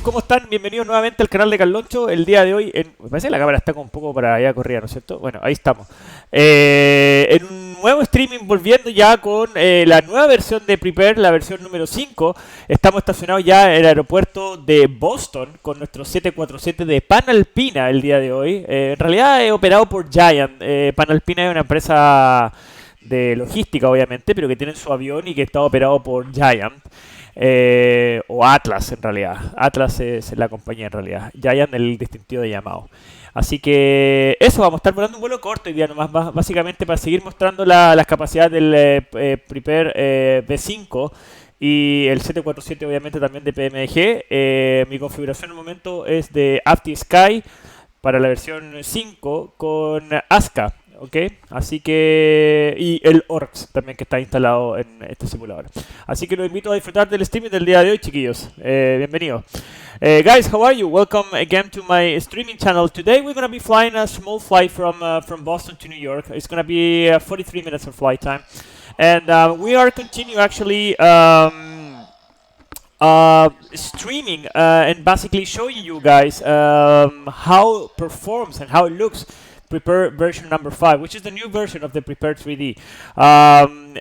¿cómo están? Bienvenidos nuevamente al canal de Carloncho. El día de hoy, me parece que la cámara está como un poco para allá corrida, ¿no es cierto? Bueno, ahí estamos. En un nuevo streaming, volviendo ya con la nueva versión de Prepare, la versión número 5. Estamos estacionados ya en el aeropuerto de Boston con nuestro 747 de Panalpina el día de hoy. En realidad es operado por Giant. Panalpina es una empresa de logística, obviamente, pero que tienen su avión y que está operado por Giant. O Atlas en realidad. Atlas es la compañía en realidad. Giant el distintivo de llamado. Así que eso, vamos a estar volando un vuelo corto hoy día nomás, básicamente para seguir mostrando las capacidades del Prepare V5 y el 747 obviamente también de PMDG. Mi configuración en el momento es de After Sky para la versión 5 con ASCA. ¿Ok? Así que... Y el ORCS también que está instalado en este simulador. Así que los invito a disfrutar del streaming del día de hoy, chiquillos. Bienvenidos. Guys, how are you? Welcome again to my streaming channel. Today we're going to be flying a small flight from Boston to New York. It's going to be 43 minutes of flight time. And we are continuing actually... streaming and basically showing you guys how it performs and how it looks. Prepare version number 5, which is the new version of the Prepare 3D.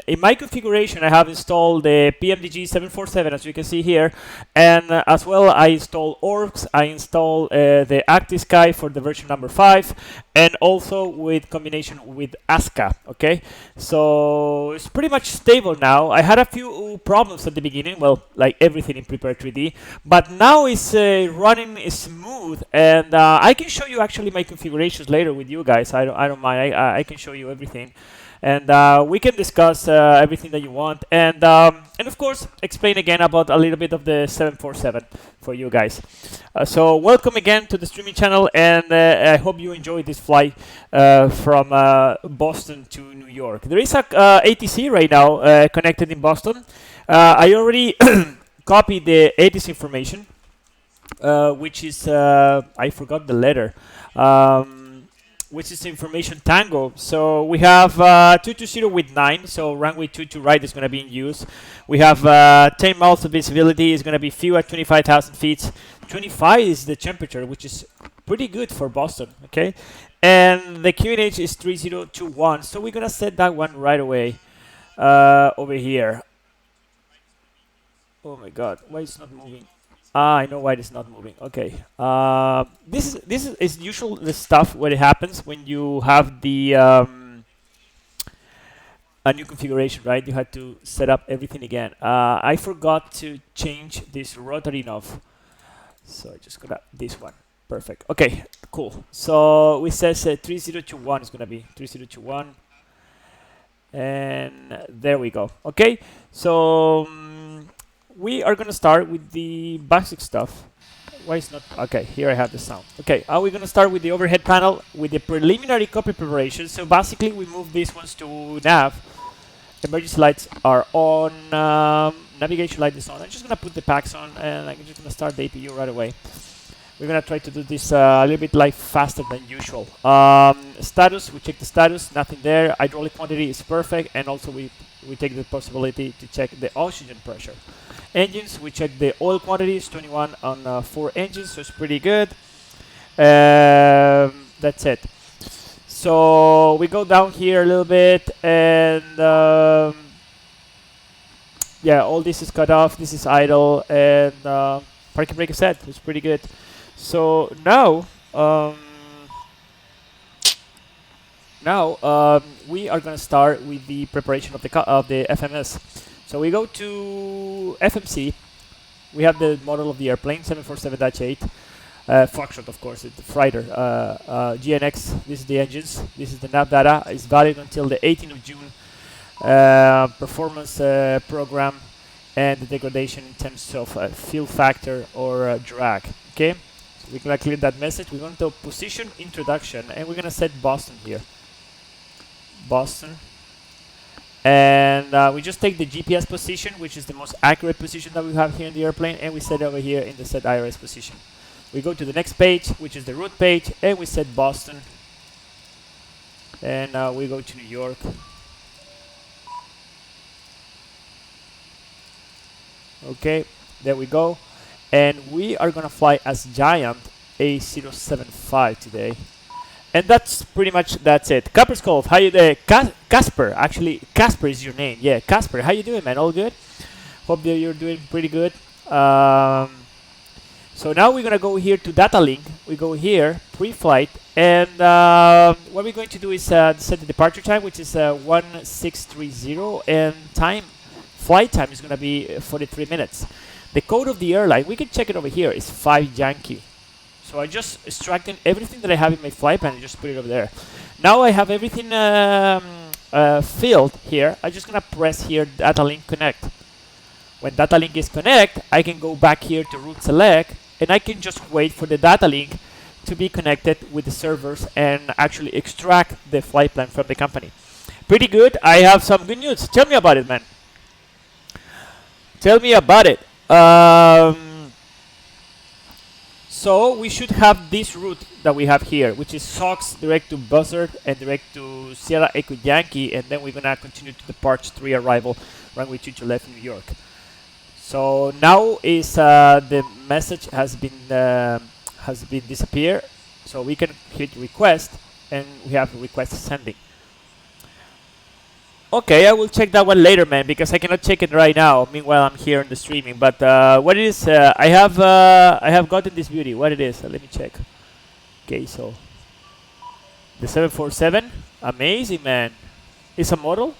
In my configuration, I have installed the PMDG 747, as you can see here, and as well I installed ORCS, I installed the Active Sky for the version number 5, and also with combination with ASCA. Okay, so it's pretty much stable now. I had a few problems at the beginning, well, like everything in Prepare 3D, but now it's running smooth, and I can show you actually my configurations later with you guys. I don't mind. I can show you everything, and we can discuss everything that you want, and of course explain again about a little bit of the 747 for you guys. So welcome again to the streaming channel, and I hope you enjoy this flight from Boston to New York. There is a ATC right now connected in Boston. I already copied the ATC information, which is I forgot the letter. Which is information Tango. So we have 220 with 9, so runway 22 right is going to be in use. We have 10 miles of visibility, is going to be few at 25,000 feet. 25 is the temperature, which is pretty good for Boston, okay? And the QNH is 3021, so we're going to set that one right away over here. Oh my god, why is it not moving? I know why it's not moving. Okay. This is usual the stuff what it happens when you have the a new configuration, right? You had to set up everything again. I forgot to change this rotary knob, so I just got this one. Perfect. Okay, cool. So we says 3021 is gonna be 3021, and there we go. Okay, so. We are going to start with the basic stuff. Why is not? Okay, here I have the sound. Okay, we're going to start with the overhead panel with the preliminary copy preparation. So basically, we move these ones to nav. Emergency lights are on. Navigation light is on. I'm just going to put the packs on, and I'm just going to start the APU right away. We're going to try to do this a little bit like faster than usual. Status, we check the status, nothing there. Hydraulic quantity is perfect, and also we take the possibility to check the oxygen pressure. Engines, we check the oil quantity, is 21 on 4 engines, so it's pretty good. That's it. So we go down here a little bit, and yeah, all this is cut off. This is idle, and parking brake is set. It's pretty good. So now, we are going to start with the preparation of the FMS. So we go to FMC. We have the model of the airplane, 747-8. Foxtrot, of course, it's the freighter. GNX, this is the engines. This is the nav data. It's valid until the 18th of June. Performance program and the degradation in terms of fuel factor or drag. Okay, so we're going to clear that message. We're going to position introduction, and we're going to set Boston here. Boston. And we just take the GPS position, which is the most accurate position that we have here in the airplane, and we set it over here in the set IRS position. We go to the next page, which is the route page, and we set Boston. And we go to New York. Okay, there we go. and we are gonna fly as Giant A075 today. And that's pretty much that's it. Casper's Cove, how you doing? Casper, actually, Casper is your name. Yeah, Casper, how you doing, man? All good? Hope that you're doing pretty good. So now we're gonna go here to data link. We go here, pre-flight, and what we're going to do is set the departure time, which is 1630, and flight time is gonna be 43 minutes. The code of the airline, we can check it over here, is 5 Yankee. So I just extracted everything that I have in my flight plan and just put it over there. Now I have everything filled here. I'm just gonna press here data link connect. When data link is connect, I can go back here to route select, and I can just wait for the data link to be connected with the servers and actually extract the flight plan from the company. Pretty good. I have some good news. Tell me about it, man. Tell me about it. So we should have this route that we have here, which is SOX direct to Buzzard and direct to Sierra Echo Yankee, and then we're gonna continue to the Parch 3 arrival, runway 22 left in New York. So now is the message has been disappeared, so we can hit request, and we have request sending. Okay, I will check that one later, man, because I cannot check it right now. Meanwhile, I'm here in the streaming. But what it is, I have gotten this beauty. What it is? Let me check. Okay, so the 747, amazing, man. It's a model.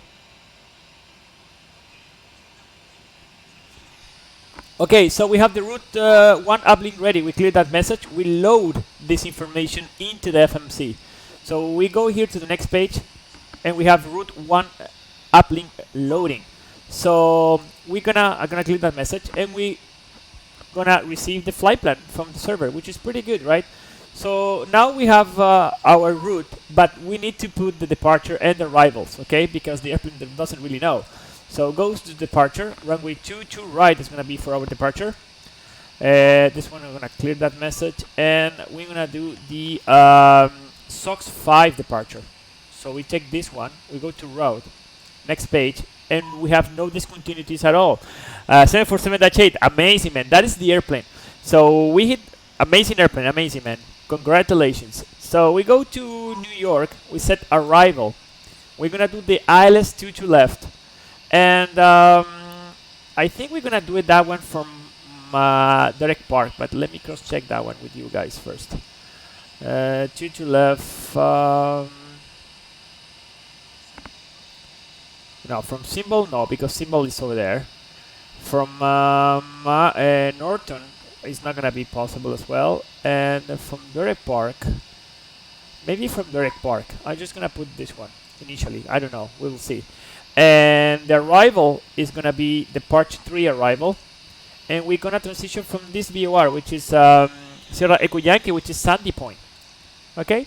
Okay, so we have the route 1 uplink ready. We clear that message. We load this information into the FMC. So we go here to the next page, and we have route 1 uplink loading. So I'm gonna clear that message, and we gonna receive the flight plan from the server, which is pretty good, right? So now we have our route, but we need to put the departure and the arrivals, okay? Because the airplane doesn't really know. So goes to departure, runway 22 right is gonna be for our departure. This one we're gonna clear that message, and we're gonna do the SOX 5 departure. So we take this one, we go to route, next page, and we have no discontinuities at all. 747-8, amazing, man. That is the airplane. So we hit amazing airplane, amazing, man. Congratulations. So we go to New York, we set arrival. We're gonna do the ILS 22 left, and I think we're gonna do it that one from direct park, but let me cross check that one with you guys first. 22 left. No, from Symbol, no, because Symbol is over there. From Norton, it's not gonna be possible as well. And from Direct Park, maybe from Direct Park. I'm just gonna put this one initially. I don't know. We will see. And the arrival is gonna be the Parch 3 arrival, and we're gonna transition from this VOR, which is Sierra Echo Yankee, which is Sandy Point. Okay,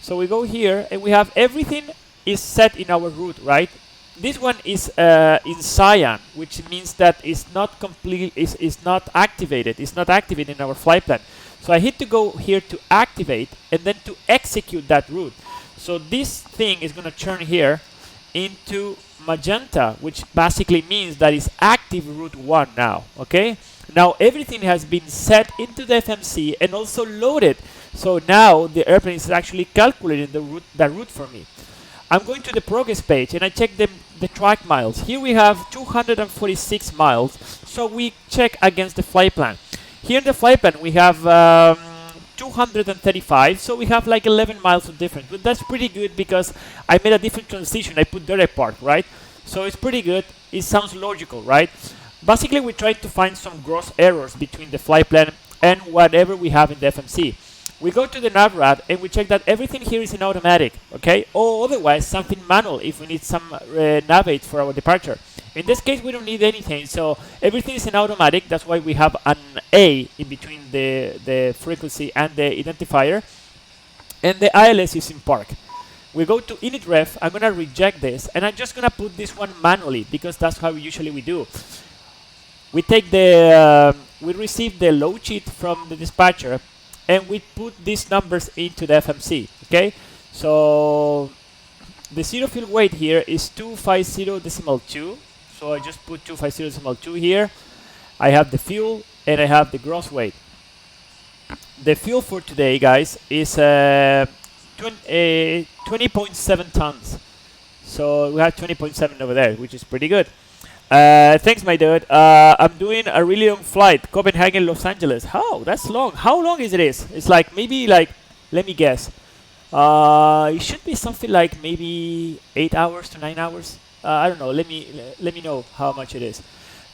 so we go here, and we have everything is set in our route, right? This one is in cyan, which means that it's not complete, is not activated. It's not activated in our flight plan. So I hit to go here to activate, and then to execute that route. So this thing is going to turn here into magenta, which basically means that it's active route 1 now. Okay. Now everything has been set into the FMC and also loaded. So now the airplane is actually calculating the route for me. I'm going to the progress page, and I check the track miles. Here we have 246 miles, so we check against the flight plan. Here in the flight plan we have 235, so we have like 11 miles of difference. But that's pretty good because I made a different transition. I put direct park, right? So it's pretty good. It sounds logical, right? Basically, we try to find some gross errors between the flight plan and whatever we have in the FMC. We go to the navrad, and we check that everything here is in automatic, okay? Or otherwise, something manual if we need some navigate for our departure. In this case, we don't need anything, so everything is in automatic. That's why we have an A in between the frequency and the identifier. And the ILS is in park. We go to init ref. I'm going to reject this, and I'm just going to put this one manually because that's how usually we do. We take the, we receive the load sheet from the dispatcher, and we put these numbers into the FMC, okay? So the zero fuel weight here is 250.2. So I just put 250.2 here. I have the fuel, and I have the gross weight. The fuel for today, guys, is 20.7 tons. So we have 20.7 over there, which is pretty good. Thanks, my dude. I'm doing a really long flight, Copenhagen, Los Angeles. How? That's long. How long is it? It's like maybe like, let me guess. It should be something like maybe 8 hours to 9 hours. I don't know. Let me know how much it is.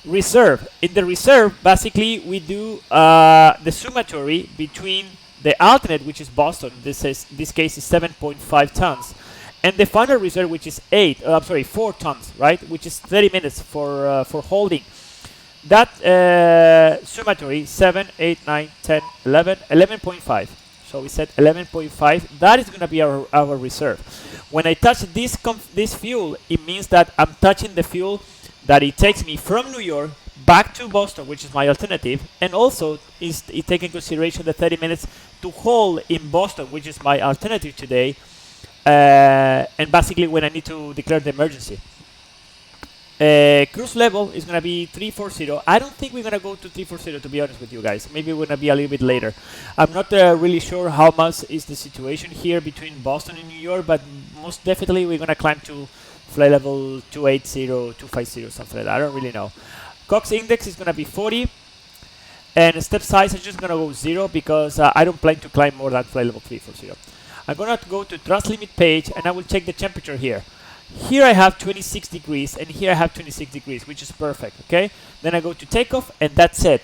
Reserve. In the reserve, basically, we do the summatory between the alternate, which is Boston. This case is 7.5 tons. And the final reserve, which is 4 tons, right? Which is 30 minutes for holding. That summatory, 7, 8, 9, 10, 11, 11.5. So we said 11.5. That is going to be our reserve. When I touch this fuel, it means that I'm touching the fuel that it takes me from New York back to Boston, which is my alternative, and also it takes in consideration the 30 minutes to hold in Boston, which is my alternative today, and basically when I need to declare the emergency. Cruise level is going to be 340. I don't think we're going to go to 340, to be honest with you guys. Maybe we're going to be a little bit later. I'm not really sure how much is the situation here between Boston and New York, but most definitely we're going to climb to flight level 280, 250, something like that. I don't really know. Cox index is going to be 40. And step size is just going to go 0 because I don't plan to climb more than flight level 340. I'm going to go to thrust limit page and I will check the temperature here. Here I have 26 degrees and here I have 26 degrees, which is perfect, okay? Then I go to takeoff and that's it.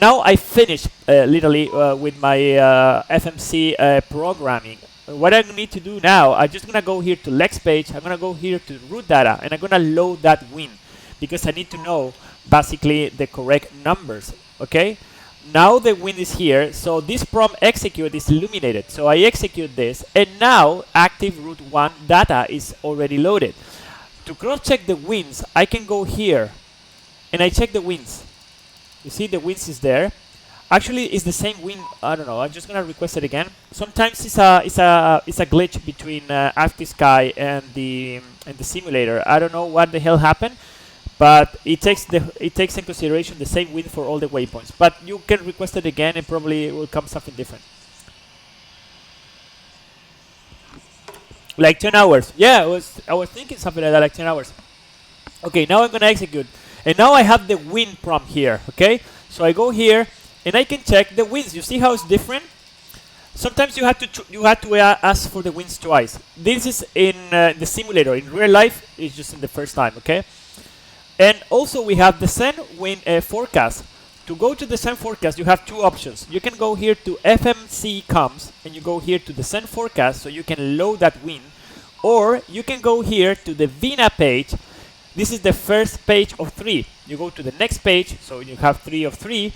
Now I finished literally with my FMC programming. What I need to do now, I'm just going to go here to Lex page. I'm going to go here to root data and I'm going to load that wind because I need to know basically the correct numbers, okay? Now the wind is here, so this prompt execute is illuminated. So I execute this, and now active route 1 data is already loaded. To cross-check the winds, I can go here, and I check the winds. You see the winds is there. Actually, it's the same wind. I don't know. I'm just gonna request it again. Sometimes it's a glitch between ActiveSky and the simulator. I don't know what the hell happened. But it takes in consideration the same wind for all the waypoints. But you can request it again and probably it will come something different. Like 10 hours. Yeah, I was thinking something like that, like 10 hours. Okay, now I'm gonna execute. And now I have the wind prompt here, okay? So I go here and I can check the winds. You see how it's different? Sometimes you have to ask for the winds twice. This is in the simulator. In real life, it's just in the first time, okay? And also we have the sun wind forecast. To go to the sun forecast, you have two options. You can go here to FMC comms and you go here to the sun forecast so you can load that wind. Or you can go here to the VINA page. This is the first page of 3. You go to the next page, so you have 3 of 3,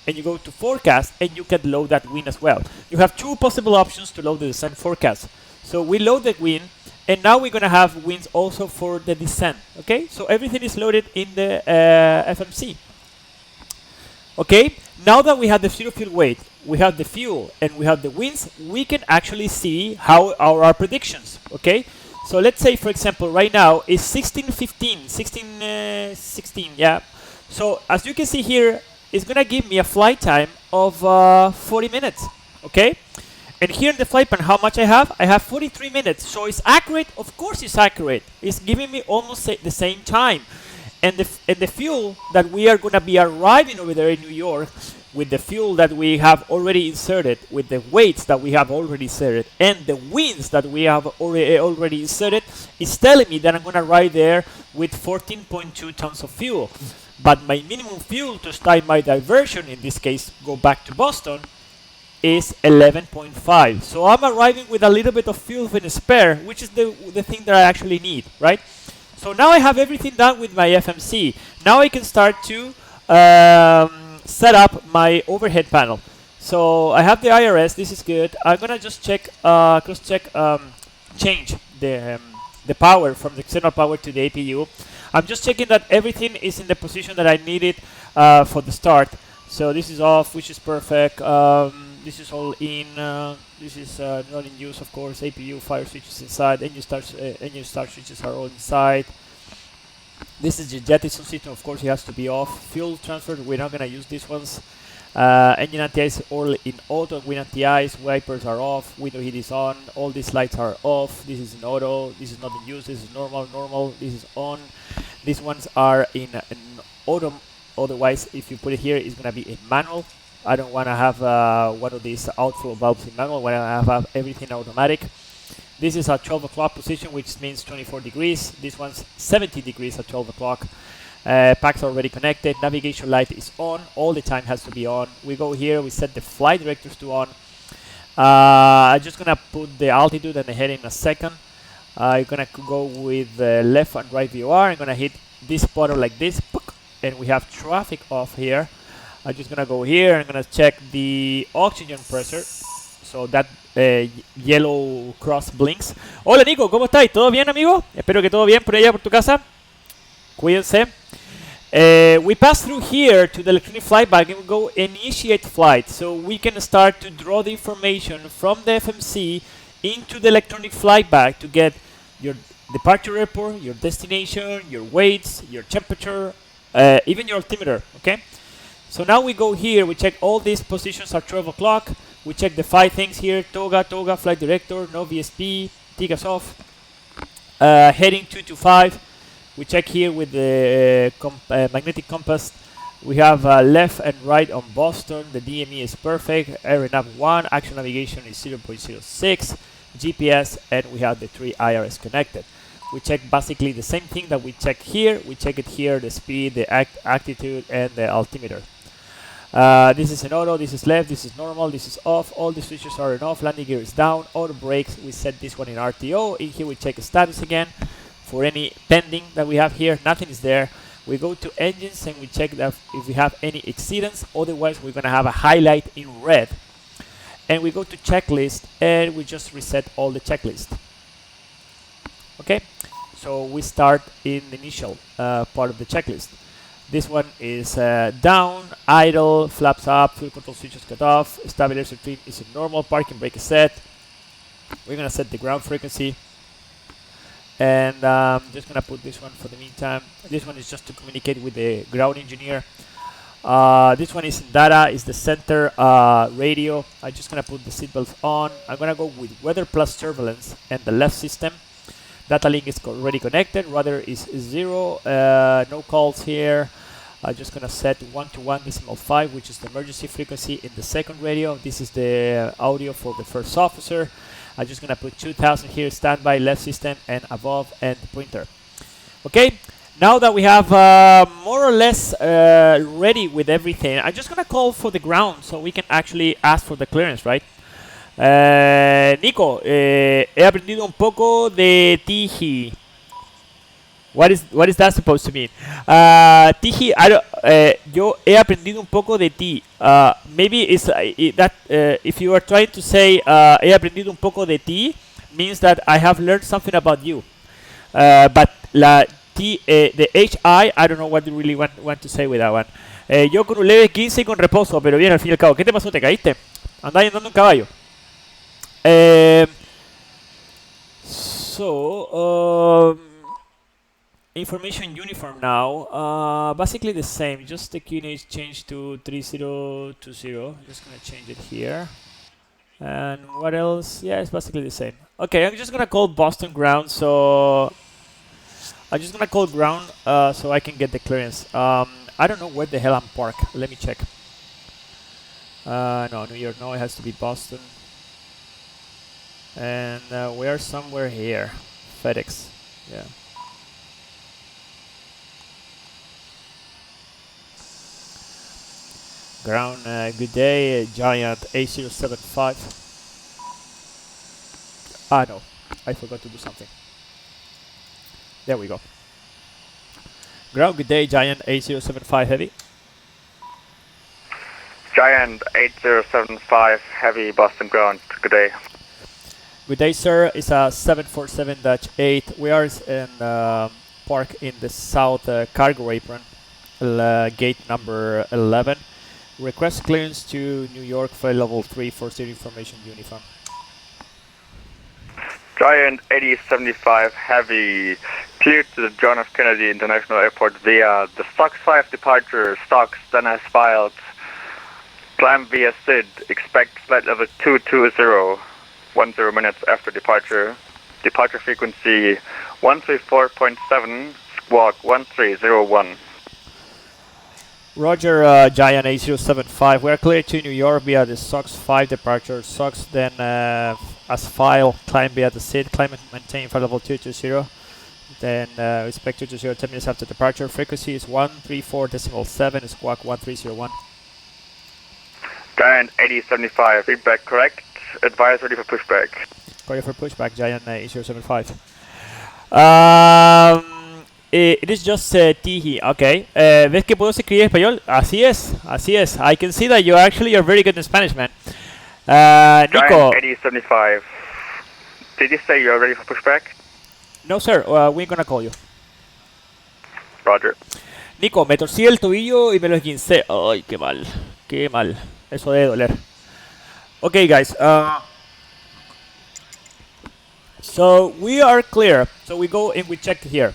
and you go to forecast and you can load that wind as well. You have two possible options to load the sun forecast. So we load the wind. And now we're going to have winds also for the descent, okay? So everything is loaded in the FMC. Okay, now that we have the zero fuel weight, we have the fuel, and we have the winds, we can actually see how our predictions, okay? So let's say, for example, right now is 16, yeah. So as you can see here, it's going to give me a flight time of 40 minutes, okay? And here in the flight plan, how much I have? I have 43 minutes. So it's accurate? Of course it's accurate. It's giving me almost the same time. And the fuel that we are going to be arriving over there in New York, with the fuel that we have already inserted, with the weights that we have already inserted, and the winds that we have already inserted, is telling me that I'm going to arrive there with 14.2 tons of fuel. But my minimum fuel to start my diversion, in this case, go back to Boston, is 11.5. So I'm arriving with a little bit of fuel in spare, which is the thing that I actually need, right? So now I have everything done with my FMC. Now I can start to set up my overhead panel. So I have the IRS. This is good. I'm gonna just check, cross-check, change the power from the external power to the APU. I'm just checking that everything is in the position that I need it for the start. So this is off, which is perfect. This is all in. This is not in use, of course. APU, fire switches inside, engine start switches are all inside. This is the jettison system, of course, it has to be off. Fuel transfer, we're not gonna use these ones. Engine anti-ice all in auto, wind anti-ice, wipers are off, window heat is on, all these lights are off. This is in auto, this is not in use, this is normal, this is on. These ones are in auto, otherwise if you put it here, it's gonna be in manual. I don't wanna have one of these outflow valves in manual, when I have everything automatic. This is at 12 o'clock position, which means 24 degrees. This one's 70 degrees at 12 o'clock. Packs are already connected. Navigation light is on. All the time has to be on. We go here. We set the flight directors to on. I'm just going to put the altitude and the heading in a second. I'm going to go with the left and right VOR. I'm going to hit this button like this. And we have traffic off here. I'm just going to go here. I'm going to check the oxygen pressure. So that yellow cross blinks. Hola Nico, ¿cómo estáis? ¿Todo bien, amigo? Espero que todo bien por allá, por tu casa. Cuídense. We pass through here to the electronic flight bag and we go initiate flight. So we can start to draw the information from the FMC into the electronic flight bag to get your departure report, your destination, your weights, your temperature, even your altimeter, okay? So now we go here, we check all these positions at 12 o'clock. We check the 5 things here, toga, flight director, no VSP, TIGA's off, heading 225. We check here with the magnetic compass. We have left and right on Boston, the DME is perfect, aeronav 1, actual navigation is 0.06, GPS, and we have the 3 IRS connected. We check basically the same thing that we check here. We check it here, the speed, the altitude, and the altimeter. This is in auto, this is left, this is normal, this is off, all the switches are on off, landing gear is down, auto brakes, we set this one in RTO, in here we check status again, for any pending that we have here, nothing is there. We go to engines and we check that if we have any exceedance, otherwise we're gonna have a highlight in red. And we go to checklist and we just reset all the checklist. Okay, so we start in the initial part of the checklist. This one is down, idle, flaps up, fuel control switches cut off, stabilizer trim is in normal, parking brake is set. We're gonna set the ground frequency. And just gonna put this one for the meantime. This one is just to communicate with the ground engineer. This one is in data, is the center radio. I'm just gonna put the seatbelts on. I'm gonna go with weather plus surveillance and the left system. Data link is already connected, rudder is 0, no calls here. I'm just gonna set 121.5, which is the emergency frequency in the second radio. This is the audio for the first officer. I'm just gonna put 2000 here, standby, left system, and above, and pointer. Okay, now that we have more or less ready with everything, I'm just gonna call for the ground so we can actually ask for the clearance, right? Nico, he aprendido un poco de Tiji. What is that supposed to mean? Tiji, yo he aprendido un poco de ti. Maybe it's that if you are trying to say he aprendido un poco de ti, means that I have learned something about you. But la T, the I don't know what you really want to say with that one. Yo con un leve 15 y con reposo, pero bien al fin y al cabo. ¿Qué te pasó? ¿Te caíste? ¿Andás andando en caballo? Information uniform now, basically the same, just the QNH changed to 3020. Just gonna change it here. And what else? Yeah, it's basically the same. Okay, I'm just gonna call Boston ground, so I'm just gonna call ground so I can get the clearance. I don't know where the hell I'm parked. Let me check. No, New York, no, it has to be Boston. And we are somewhere here. FedEx, yeah. Ground, good day, Giant A075. Ah, no, I forgot to do something. There we go. Ground, good day, Giant A075 Heavy. Giant 8075 Heavy, Boston ground, good day. Good day, sir. It's a 747-8. We are in park in the south cargo apron, gate number 11. Request clearance to New York flight level 3 for city information uniform. Giant 8075 Heavy, Cleared to the John F. Kennedy International Airport via the SOX 5 departure. SOX then has filed. Climb via SID. Expect flight level 220. 10 minutes after departure. Departure frequency 134.7. Squawk 1301. Roger, Giant 8075. We are clear to New York via the SOX 5 departure. SOX then as file, climb via the SID, climb and maintain flight level 220. Then expect 220 10 minutes after departure. Frequency is 134.7, squawk 1301. Giant 8075. Feedback correct. Advise ready for pushback. Ready for pushback, Giant 8075. It is just Tihi, okay. ¿Ves que puedo escribir español? Así es, así es. I can see that you actually are very good in Spanish, man. Nico. Giant 8075. Did you say you are ready for pushback? No, sir. We're gonna call you. Roger. Nico, me torcí el tobillo y me lo esguincé. Ay, qué mal. Qué mal. Eso debe doler. Okay, guys. So we are clear. So we go and we check here.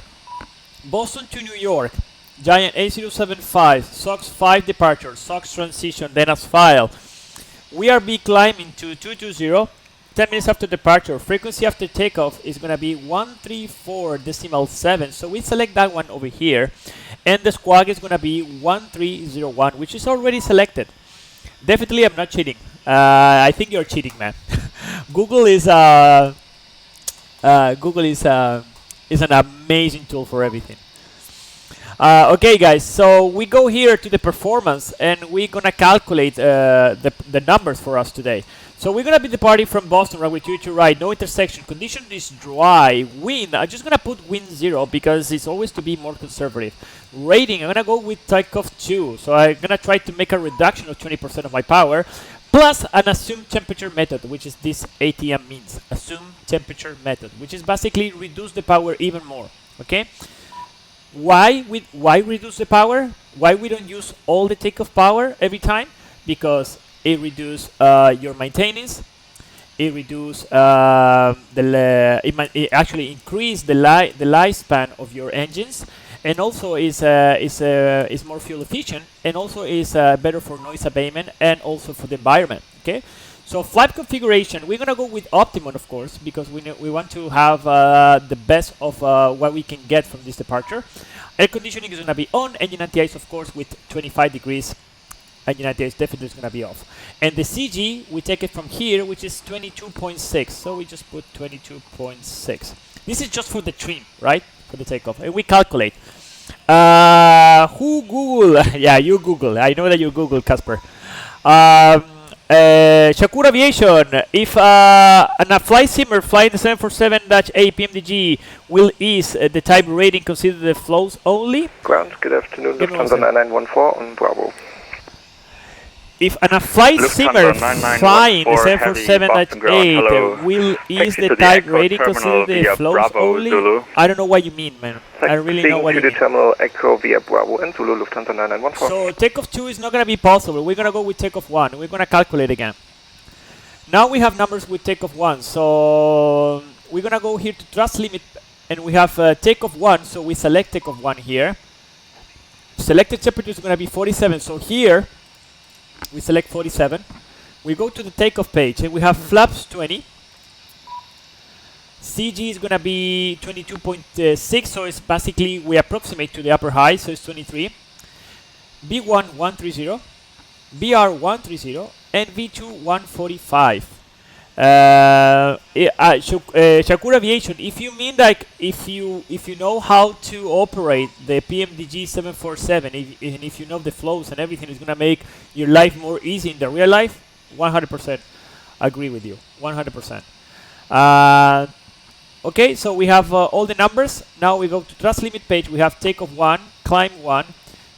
Boston to New York, Giant 8075, SOX 5 departure, SOX transition, then as file. We are climbing to 220, 10 minutes after departure. Frequency after takeoff is going to be 134.7, so we select that one over here. And the squawk is going to be 1301, which is already selected. Definitely I'm not cheating. I think you're cheating, man. Google is an amazing tool for everything. Okay, guys, so we go here to the performance and we're gonna calculate the numbers for us today. So we're gonna be departing from Boston runway 22 right, no intersection, condition is dry, wind, I'm just gonna put wind 0 because it's always to be more conservative. Rating, I'm gonna go with takeoff 2, so I'm gonna try to make a reduction of 20% of my power, plus an assumed temperature method, which is this ATM means, assumed temperature method, which is basically reduce the power even more, okay? Why reduce the power? Why we don't use all the takeoff power every time? Because it reduces your maintenance, it reduces it actually increase the lifespan of your engines, and also is more fuel efficient, and also is better for noise abatement and also for the environment. Okay, so flight configuration, we're gonna go with optimum, of course, because we want to have the best of what we can get from this departure. Air conditioning is gonna be on, engine anti-ice, of course, with 25 degrees. Engine anti-ice definitely is gonna be off. And the CG, we take it from here, which is 22.6. So we just put 22.6. This is just for the trim, right? For the takeoff. And we calculate. Who Google? Yeah, you Google. I know that you Google, Casper. Shakur Aviation, if a flight simmer flying the 747-A PMDG will ease the type rating, consider the flows only. Ground, good afternoon, Lufthansa 9914 on Bravo. If a flight simmer flying the 747-8 will ease the type rating, consider the flows only. Zulu. I don't know what you mean, man. I really know what you mean. to the terminal Echo via Bravo and Zulu Lufthansa 9914. So takeoff 2 is not going to be possible. We're going to go with takeoff 1. We're going to calculate again. Now we have numbers with takeoff 1. So we're going to go here to thrust limit, and we have takeoff 1. So we select takeoff 1 here. Selected temperature is going to be 47. So here we select 47. We go to the takeoff page and we have flaps 20. CG is going to be 22.6, so it's basically we approximate to the upper high, so it's 23. B1 130, BR 130, and V2 145. Shakur Aviation, if you mean like if you know how to operate the PMDG 747, and if you know the flows and everything is gonna make your life more easy in the real life, 100% agree with you, 100%. Okay, so we have all the numbers. Now we go to thrust limit page. We have takeoff 1, climb 1.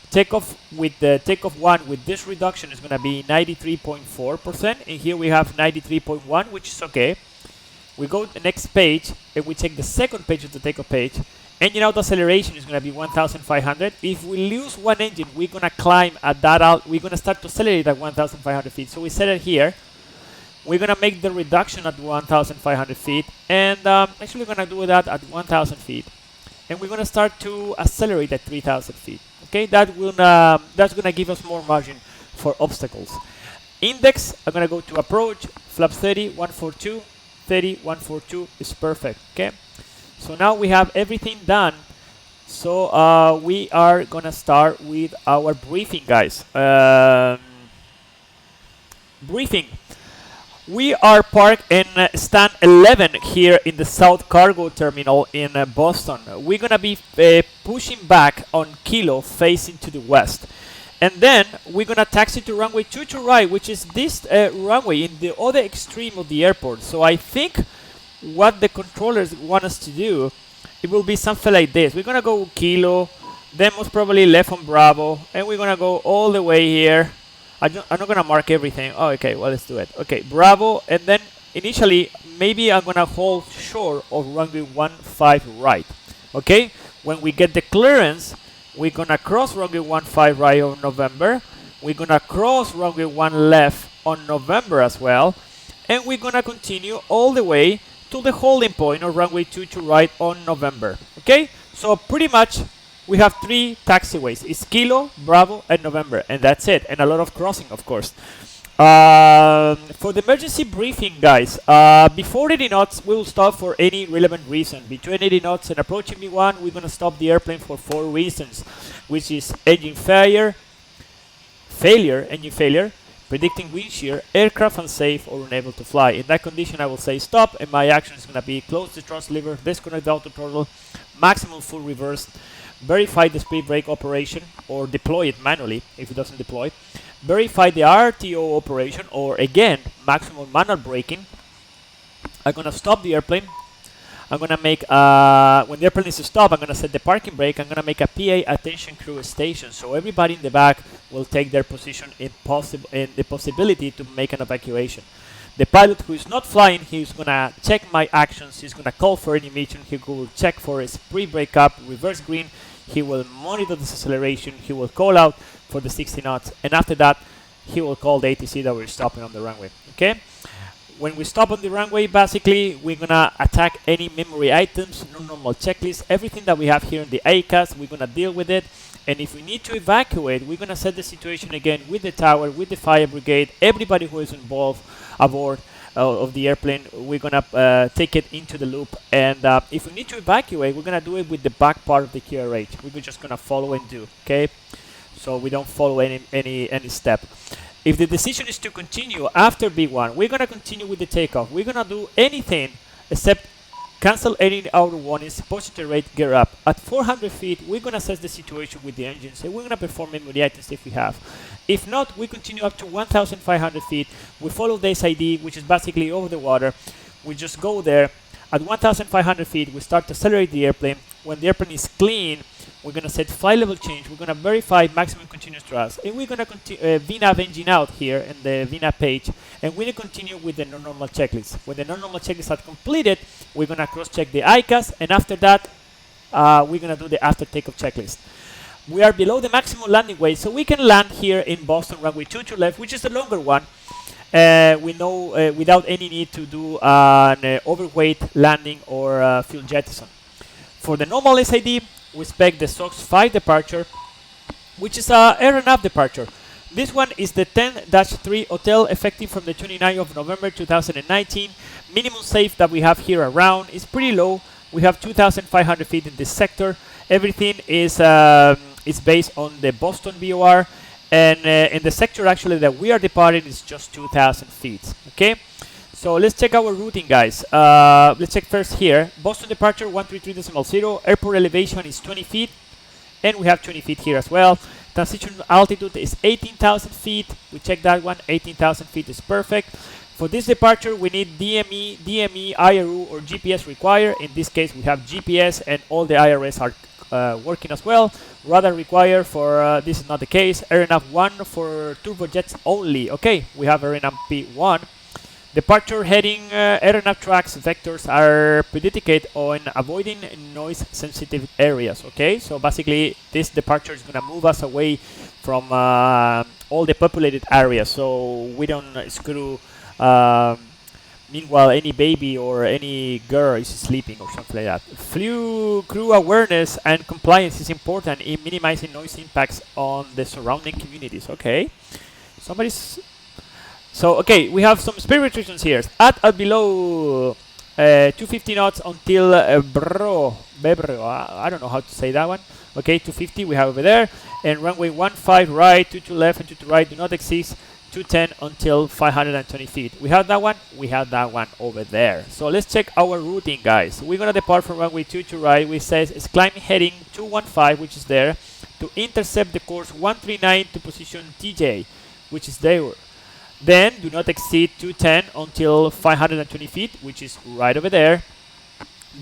Takeoff with the takeoff 1 with this reduction is going to be 93.4%, and here we have 93.1, which is okay. We go to the next page and we take the second page of the takeoff page. Engine out acceleration is going to be 1,500. If we lose one engine, we're going to climb at that out. We're going to start to accelerate at 1,500 feet. So we set it here. We're going to make the reduction at 1,500 feet, and actually we're going to do that at 1,000 feet. and we're gonna start to accelerate at 3,000 feet. Okay, that's gonna give us more margin for obstacles. Index, I'm gonna go to approach, flap 30, 142, 30, 142 is perfect. Okay, so now we have everything done. So we are gonna start with our briefing, guys. Briefing. We are parked in stand 11 here in the South Cargo Terminal in Boston. We're gonna be pushing back on Kilo facing to the west. And then we're gonna taxi to runway 22 right, which is this runway in the other extreme of the airport. So I think what the controllers want us to do, it will be something like this. We're gonna go Kilo, then most probably left on Bravo, and we're gonna go all the way here. I'm not gonna mark everything. Oh, okay, well, let's do it. Okay, Bravo, and then initially, maybe I'm gonna hold short of runway 15 right. Okay, when we get the clearance, we're gonna cross runway 15 right on November. We're gonna cross runway 1 left on November as well, and we're gonna continue all the way to the holding point of runway 22 right on November. Okay, so pretty much we have 3 taxiways. It's Kilo, Bravo, and November, and that's it. And a lot of crossing, of course. For the emergency briefing, guys, before 80 knots, we will stop for any relevant reason. Between 80 knots and approaching V1, we're going to stop the airplane for 4 reasons, which is engine failure, predicting wind shear, aircraft unsafe or unable to fly. In that condition, I will say stop, and my action is going to be close the thrust lever, disconnect the auto throttle, maximum full reverse, verify the speed brake operation or deploy it manually if it doesn't deploy, verify the RTO operation or again maximum manual braking. I'm gonna stop the airplane. I'm gonna make when the airplane is to stop, I'm gonna set the parking brake. I'm gonna make a PA attention crew station, so everybody in the back will take their position in the possibility to make an evacuation. The pilot who is not flying, he's gonna check my actions. He's gonna call for any mission. He will check for a speed brake up, reverse green. He will monitor the acceleration. He will call out for the 60 knots, and after that, he will call the ATC that we're stopping on the runway. Okay. When we stop on the runway, basically, we're gonna attack any memory items, no normal checklist, everything that we have here in the ACAS, we're gonna deal with it. And if we need to evacuate, we're gonna set the situation again with the tower, with the fire brigade, everybody who is involved aboard of the airplane. We're gonna take it into the loop. And if we need to evacuate, we're gonna do it with the back part of the QRH. We're just gonna follow and do, okay? So we don't follow any step. If the decision is to continue after B1, we're gonna continue with the takeoff. We're gonna do anything except cancel any outer warnings, positive rate, gear up. At 400 feet, we're gonna assess the situation with the engines, and we're gonna perform memory items if we have. If not, we continue up to 1,500 feet. We follow the SID, which is basically over the water. We just go there. At 1,500 feet, we start to accelerate the airplane. When the airplane is clean, we're gonna set flight level change. We're gonna verify maximum continuous thrust, and we're gonna VNAV engine out here in the VNAV page, and we're gonna continue with the non-normal checklist. When the non-normal checklist are completed, we're gonna cross-check the ICAS, and after that, we're gonna do the after takeoff checklist. We are below the maximum landing weight, so we can land here in Boston runway 22 left, which is the longer one. We know without any need to do an overweight landing or fuel jettison. For the normal SID, we expect the SOX 5 departure, which is a air-and-up departure. This one is the 10-3 hotel effective from the 29th of November 2019. Minimum safe that we have here around is pretty low. We have 2,500 feet in this sector. Everything is based on the Boston BOR, and in the sector actually that we are departing is just 2,000 feet. Okay. So let's check our routing, guys. Let's check first here. Boston departure 133.0. Airport elevation is 20 feet. And we have 20 feet here as well. Transition altitude is 18,000 feet. We check that one. 18,000 feet is perfect. For this departure, we need DME, IRU, or GPS required. In this case, we have GPS, and all the IRS are working as well. Radar required for this is not the case. RNAV 1 for turbojets only. Okay, we have RNAV P1. Departure heading aeronav tracks vectors are predicted on avoiding noise-sensitive areas. Okay, so basically this departure is going to move us away from all the populated areas, so we don't screw Meanwhile, any baby or any girl is sleeping or something like that. Crew awareness and compliance is important in minimizing noise impacts on the surrounding communities. Okay, somebody's. So okay, we have some speed restrictions here. At below 250 knots until Bebro. I don't know how to say that one. Okay, 250 we have over there, and runway 15 right, 22 left, and 22 right do not exceed 210 until 520 feet. We have that one. We have that one over there. So let's check our routing, guys. We're gonna depart from runway 22 right. We says it's climbing heading 215, which is there, to intercept the course 139 to position TJ, which is there. Then do not exceed 210 until 520 feet, which is right over there.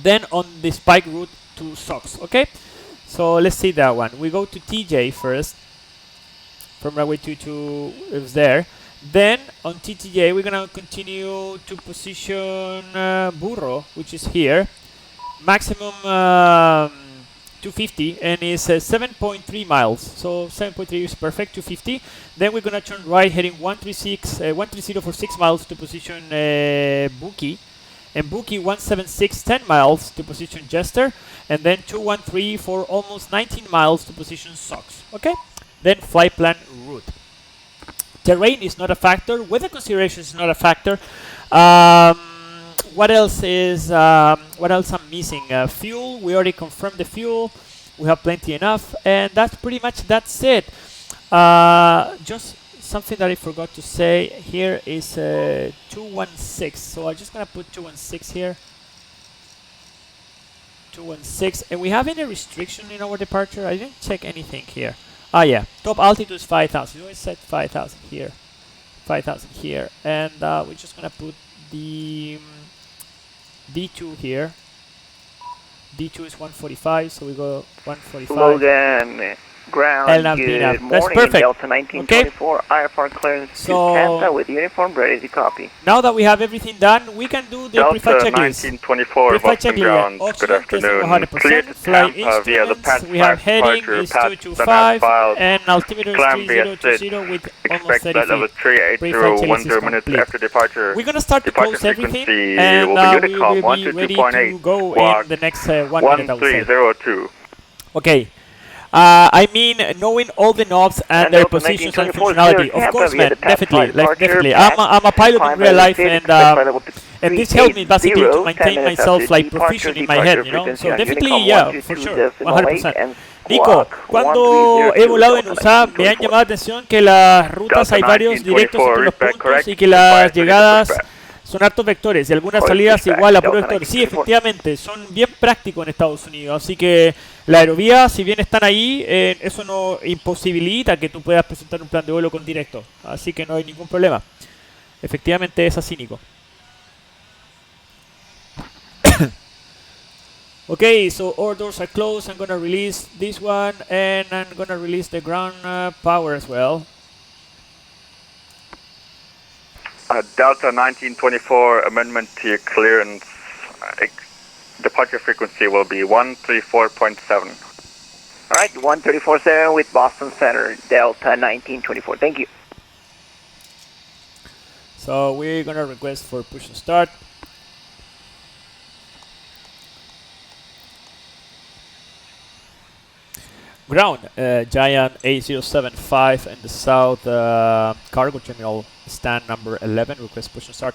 Then on the spike route to SOX. Okay, so let's see that one. We go to TJ first. From runway 22 is there. Then on TTJ we're gonna continue to position Burro, which is here. Maximum 250, and is 7.3 miles. So 7.3 is perfect. 250. Then we're gonna turn right, heading 130 for 6 miles to position Buki, and Buki 176 10 miles to position Jester, and then 213 for almost 19 miles to position SOX. Okay. Then flight plan route. Terrain is not a factor. Weather consideration is not a factor. What else is? What else I'm missing? Fuel. We already confirmed the fuel. We have plenty enough, and that's pretty much it. Just something that I forgot to say here is 216. So I'm just gonna put 216 here. 216, and we have any restriction in our departure? I didn't check anything here. Ah, yeah. Top altitude is 5,000. We set 5,000 here. 5,000 here. And we're just going to put the D2 here. D2 is 145, so we go 145. Logan, ground, good morning, that's perfect. Delta 1924, okay. IFR clearance to Santa with uniform ready to copy. Now that we have everything done, we can do the Delta pre-flight checklist. 1924, Boston ground, good afternoon. Clear to Tampa via the PATS we have heading is 225, and altimeter is 3020 with almost 30 level feet. 38010 minutes after departure. We're going to start to close everything, and we will be ready to go in the next 1 minute, I would say. 1302. Okay. I mean, knowing all the knobs and their positions and functionality. Of course, man, definitely, definitely. I'm a pilot in real life, and this helped me basically to maintain myself like proficient in my head, you know. So definitely, yeah, for sure, 100%. Nico, cuando he volado en USA me han llamado la atención que las rutas hay varios directos entre los puntos y que las llegadas son hartos vectores y algunas salidas igual a puro vector. Sí, efectivamente, son bien prácticos en Estados Unidos, así que la aerovía, si bien están ahí, eso no imposibilita que tú puedas presentar un plan de vuelo con directo, así que no hay ningún problema. Efectivamente es así, Nico. Okay, so all doors are closed. I'm gonna release this one, and I'm gonna release the ground power as well. Delta 1924, amendment to your clearance. Departure frequency will be 134.7. Alright, 134.7 with Boston Center, Delta 1924. Thank you. So we're gonna request for push and start. Ground, Giant 8075 in the south cargo terminal, stand number 11, request push and start.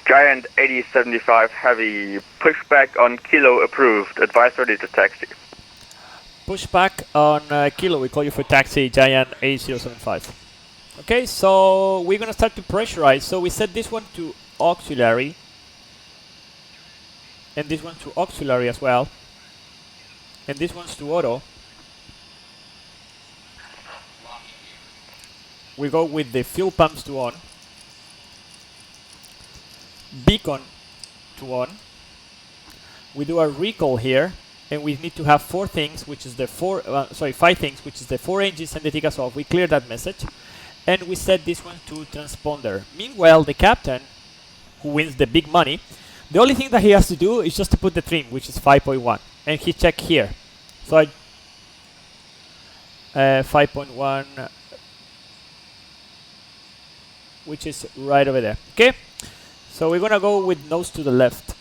Giant 8075 heavy, pushback on Kilo approved, advise ready to taxi. Pushback on Kilo, we call you for taxi, Giant 8075. Okay, so we're gonna start to pressurize, so we set this one to auxiliary, and this one to auxiliary as well. And this one's to auto. We go with the fuel pumps to on. Beacon to on. We do a recall here, and we need to have 4 things, which is the 5 things, which is the 4 engines and the take us off. We clear that message, and we set this one to transponder. Meanwhile, the captain, who wins the big money, the only thing that he has to do is just to put the trim, which is 5.1, and he check here. So I 5.1. which is right over there. Okay, so we're gonna go with nose to the left.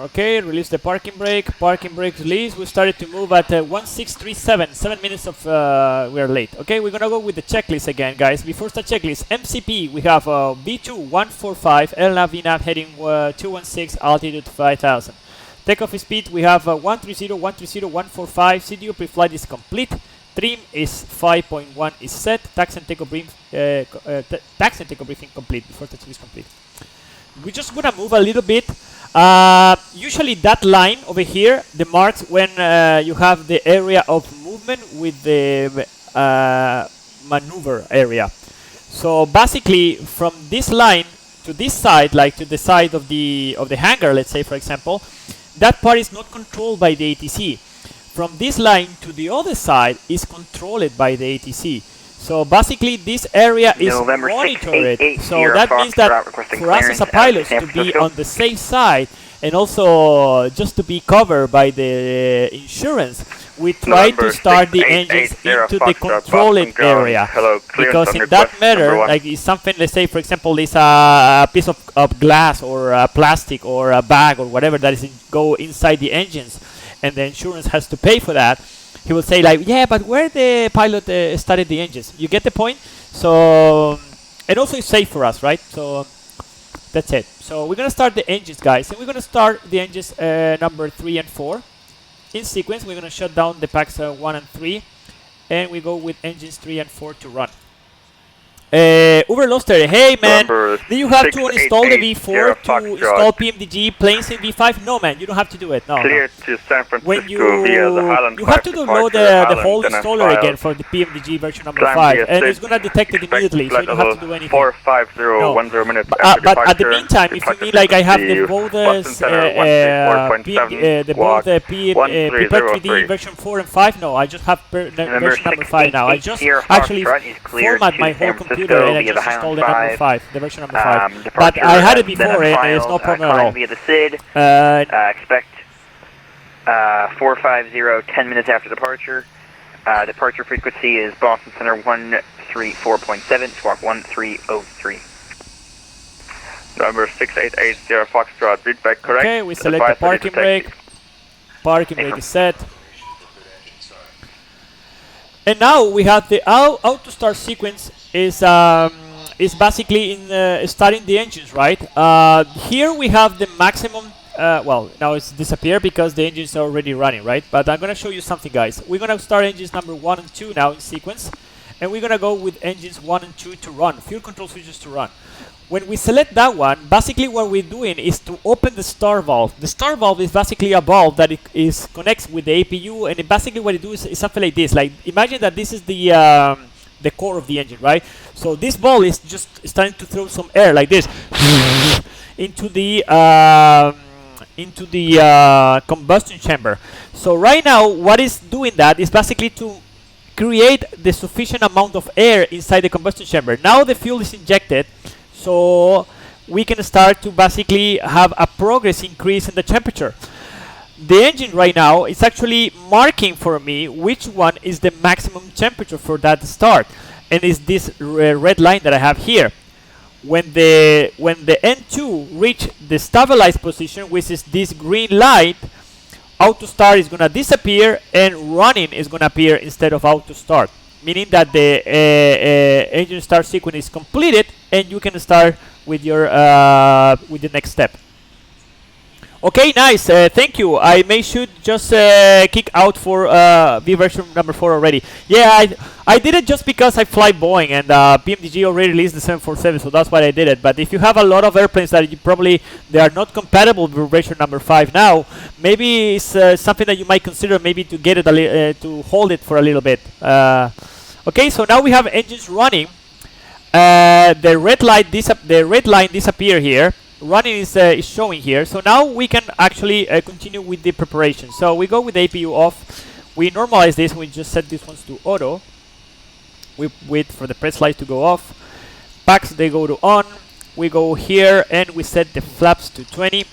Okay, release the parking brake. Parking brake release. We started to move at 1637. 7 minutes of we are late. Okay, we're gonna go with the checklist again, guys. Before the checklist, MCP, we have V2 145, LNAV VNAV heading 216, altitude 5000. Takeoff speed, we have 130, 130, 145. CDU pre-flight is complete. Trim is 5.1 is set. Taxi and takeoff briefing complete. Before the is complete. We're just gonna move a little bit. Usually that line over here, the marks when you have the area of movement with the maneuver area. So basically, from this line to this side, like to the side of the hangar, let's say for example, that part is not controlled by the ATC. From this line to the other side is controlled by the ATC. So basically, this area is November monitored. 688 So that means that for us as a pilot to be on the safe side and also just to be covered by the insurance, we try to start the engines into the controlled area. Because in that matter, like it's something, let's say for example, there's a piece of glass or a plastic or a bag or whatever that is go inside the engines, and the insurance has to pay for that. He will say like, yeah, but where the pilot started the engines? You get the point? So, and also it's safe for us, right? So, that's it. So, we're going to start the engines, guys. And we're going to start the engines number 3 and 4. In sequence, we're going to shut down the packs 1 and 3. And we go with engines 3 and 4 to run. Uberloster, hey man, do you have to install the V4 to install PMDG planes in V5? No man, you don't have to do it. No. Clear to San Francisco when you via the Highland you have to download the whole installer again for the PMDG version number 5, and it's gonna detect it immediately, so you don't have to do anything. 45010 minutes but at the meantime, if you mean like I have the both P3D version 4 and 5, no, I just have version number 5 now. I just actually format my whole computer and I just installed the number 5, the version number 5. But I had it before and it's no problem at all. Via the SID, expect 450, 10 minutes after departure. Departure frequency is Boston Center 134.7, squawk 1303. Number 6880 Foxtrot, read back correct. Okay, we select the parking brake. Parking brake is set. And now we have the auto start sequence is basically in starting the engines, right? Here we have the maximum. Well, now it's disappeared because the engines are already running, right? But I'm gonna show you something, guys. We're gonna start engines number 1 and 2 now in sequence, and we're gonna go with engines 1 and 2 to run, fuel control switches to run. When we select that one, basically what we're doing is to open the start valve. The start valve is basically a valve that connects with the APU, and basically what it does is something like this. Like imagine that this is the core of the engine, right? So this valve is just starting to throw some air like this into the combustion chamber. So right now, what is doing that is basically to create the sufficient amount of air inside the combustion chamber. Now the fuel is injected. So we can start to basically have a progress increase in the temperature. The engine right now is actually marking for me which one is the maximum temperature for that start, and is this red line that I have here. When the N2 reach the stabilized position, which is this green light, auto start is gonna disappear and running is gonna appear instead of auto start, meaning that the engine start sequence is completed and you can start with your with the next step. Okay, nice. Thank you. I should just kick out for V version number 4 already. Yeah, I did it just because I fly Boeing and PMDG already released the 747, so that's why I did it. But if you have a lot of airplanes that they are not compatible with version number 5 now, maybe it's something that you might consider maybe to get it to hold it for a little bit. Okay, so now we have engines running. The red line disappear here. Running is showing here. So now we can actually continue with the preparation. So we go with APU off. We normalize this. We just set these ones to auto. We wait for the press light to go off. Packs, they go to on. We go here and we set the flaps to 20.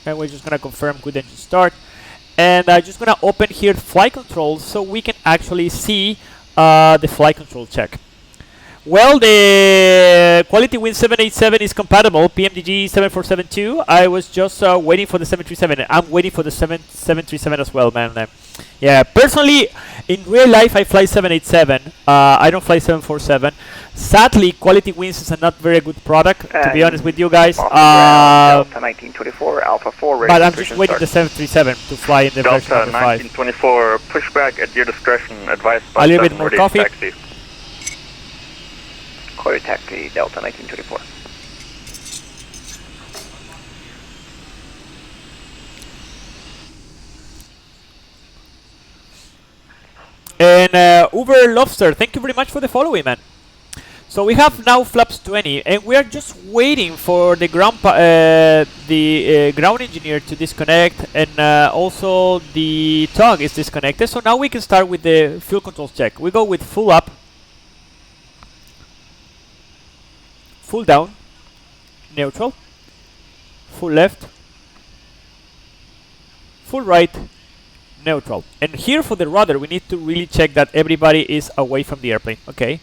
And we're just going to confirm good engine start. and I'm just gonna open here flight control so we can actually see the flight control check. Well, the Quality Win 787 is compatible, PMDG 7472. I was just waiting for the 737. I'm waiting for the 737 as well, man. Yeah, personally, in real life, I fly 787. I don't fly 747. Sadly, Quality Wins is a not very good product, to be honest with you guys. Delta 1924, Alpha 4, ready But I'm for just push and waiting start. the 737 to fly in the version Delta number 5. 1924, pushback at your discretion, advised by A little bit more coffee. taxi. Clear taxi, Delta 1924. And Uber Lobster, thank you very much for the following, man. So we have now flaps 20, and we are just waiting for the ground ground engineer to disconnect, and also the tug is disconnected. So now we can start with the fuel controls check. We go with full up, full down, neutral, full left, full right, neutral. And here for the rudder, we need to really check that everybody is away from the airplane. Okay.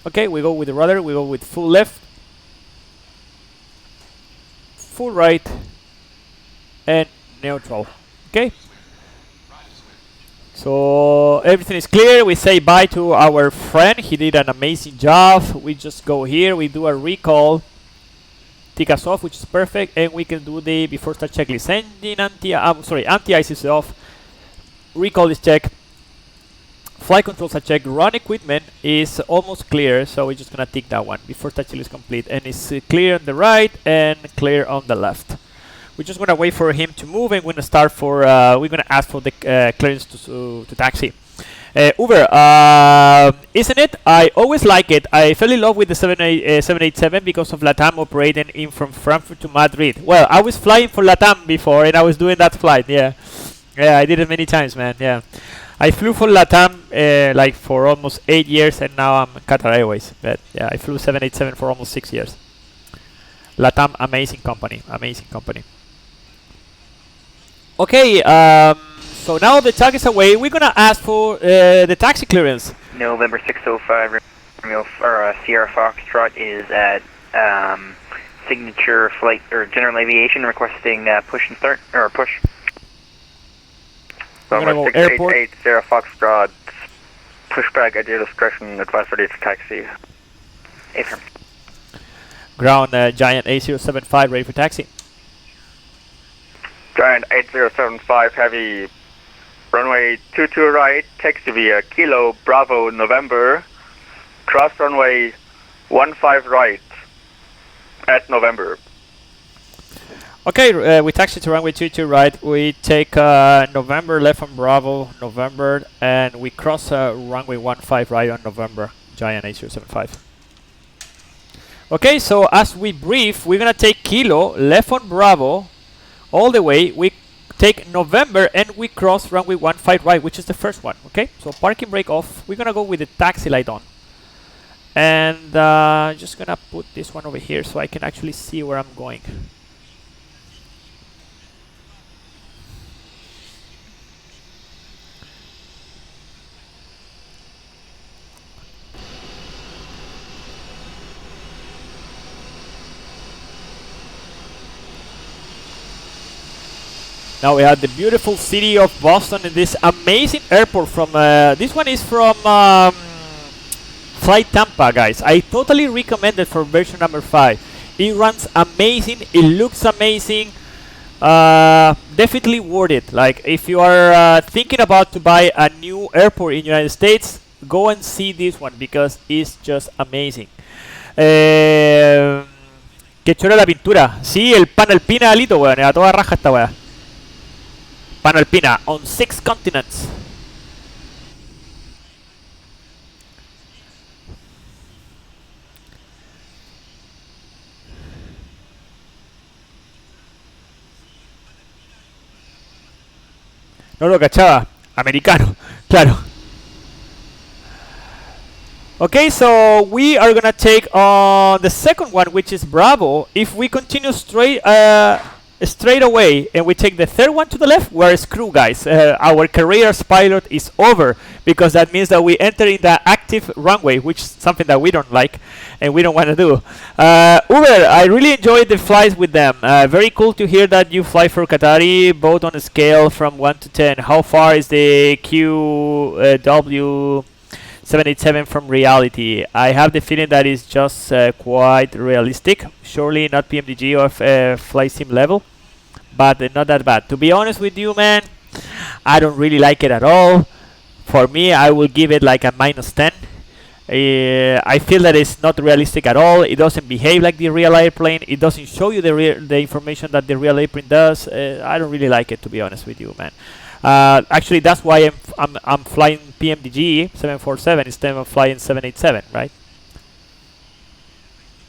Okay, we go with the rudder, we go with full left, full right, and neutral. Okay. So everything is clear. We say bye to our friend. He did an amazing job. We just go here, we do a recall, tick us off, which is perfect, and we can do the before start checklist. Engine anti-ice is off. Recall is checked. Flight controls are checked. Run equipment is almost clear, so we're just gonna tick that one. Before start checklist complete, and it's clear on the right and clear on the left. We're just gonna wait for him to move, and we're gonna start for. We're gonna ask for the clearance to taxi. Uber, isn't it? I always like it. I fell in love with the 787 because of LATAM operating in from Frankfurt to Madrid. Well, I was flying for LATAM before, and I was doing that flight. Yeah, I did it many times, man. Yeah, I flew for LATAM like for almost 8 years, and now I'm Qatar Airways. But yeah, I flew 787 for almost 6 years. LATAM, amazing company, amazing company. Okay, so now the tag is away. We're gonna ask for the taxi clearance. November 605, Sierra Foxtrot is at Signature Flight or General Aviation requesting push and start or push. We're gonna Number go airport. 688, Sierra Foxtrot, pushback at your discretion, advised ready to taxi. Affirm. Ground Giant A075 ready for taxi. Giant 8075 Heavy, runway 22 right, taxi via Kilo Bravo November, cross runway 15 right at November. Okay, we taxi to runway 22 right. We take November left on Bravo, November, and we cross runway 15 right on November, Giant A075. Okay, so as we brief, we're gonna take Kilo left on Bravo, all the way. We take November and we cross runway 15 right, which is the first one. Okay, so parking brake off. We're gonna go with the taxi light on, and just gonna put this one over here so I can actually see where I'm going. Now we have the beautiful city of Boston and this amazing airport from, this one is from Flight Tampa, guys. I totally recommend it for version number 5. It runs amazing, it looks amazing, definitely worth it. Like if you are thinking about to buy a new airport in the United States, go and see this one because it's just amazing. Que chora la pintura. Sí, el Panalpina alito, weón, a toda raja esta weá. Panalpina on 6 continents. No lo cachaba. Americano, claro. Okay, so we are gonna take on the second one, which is Bravo. If we continue straight straight away and we take the third one to the left, we're screwed, guys. Our career as pilot is over, because that means that we enter in the active runway, which is something that we don't like and we don't want to do. Uber, I really enjoyed the flights with them. Very cool to hear that you fly for Qatari, both on a scale from 1 to 10. How far is the QW 787 from reality? I have the feeling that it's just quite realistic. Surely not PMDG or flight sim level, but not that bad. To be honest with you, man, I don't really like it at all. For me, I will give it like a -10. I feel that it's not realistic at all. It doesn't behave like the real airplane. It doesn't show you the information that the real airplane does. I don't really like it, to be honest with you, man. Actually, that's why I'm flying PMDG 747 instead of flying 787, right?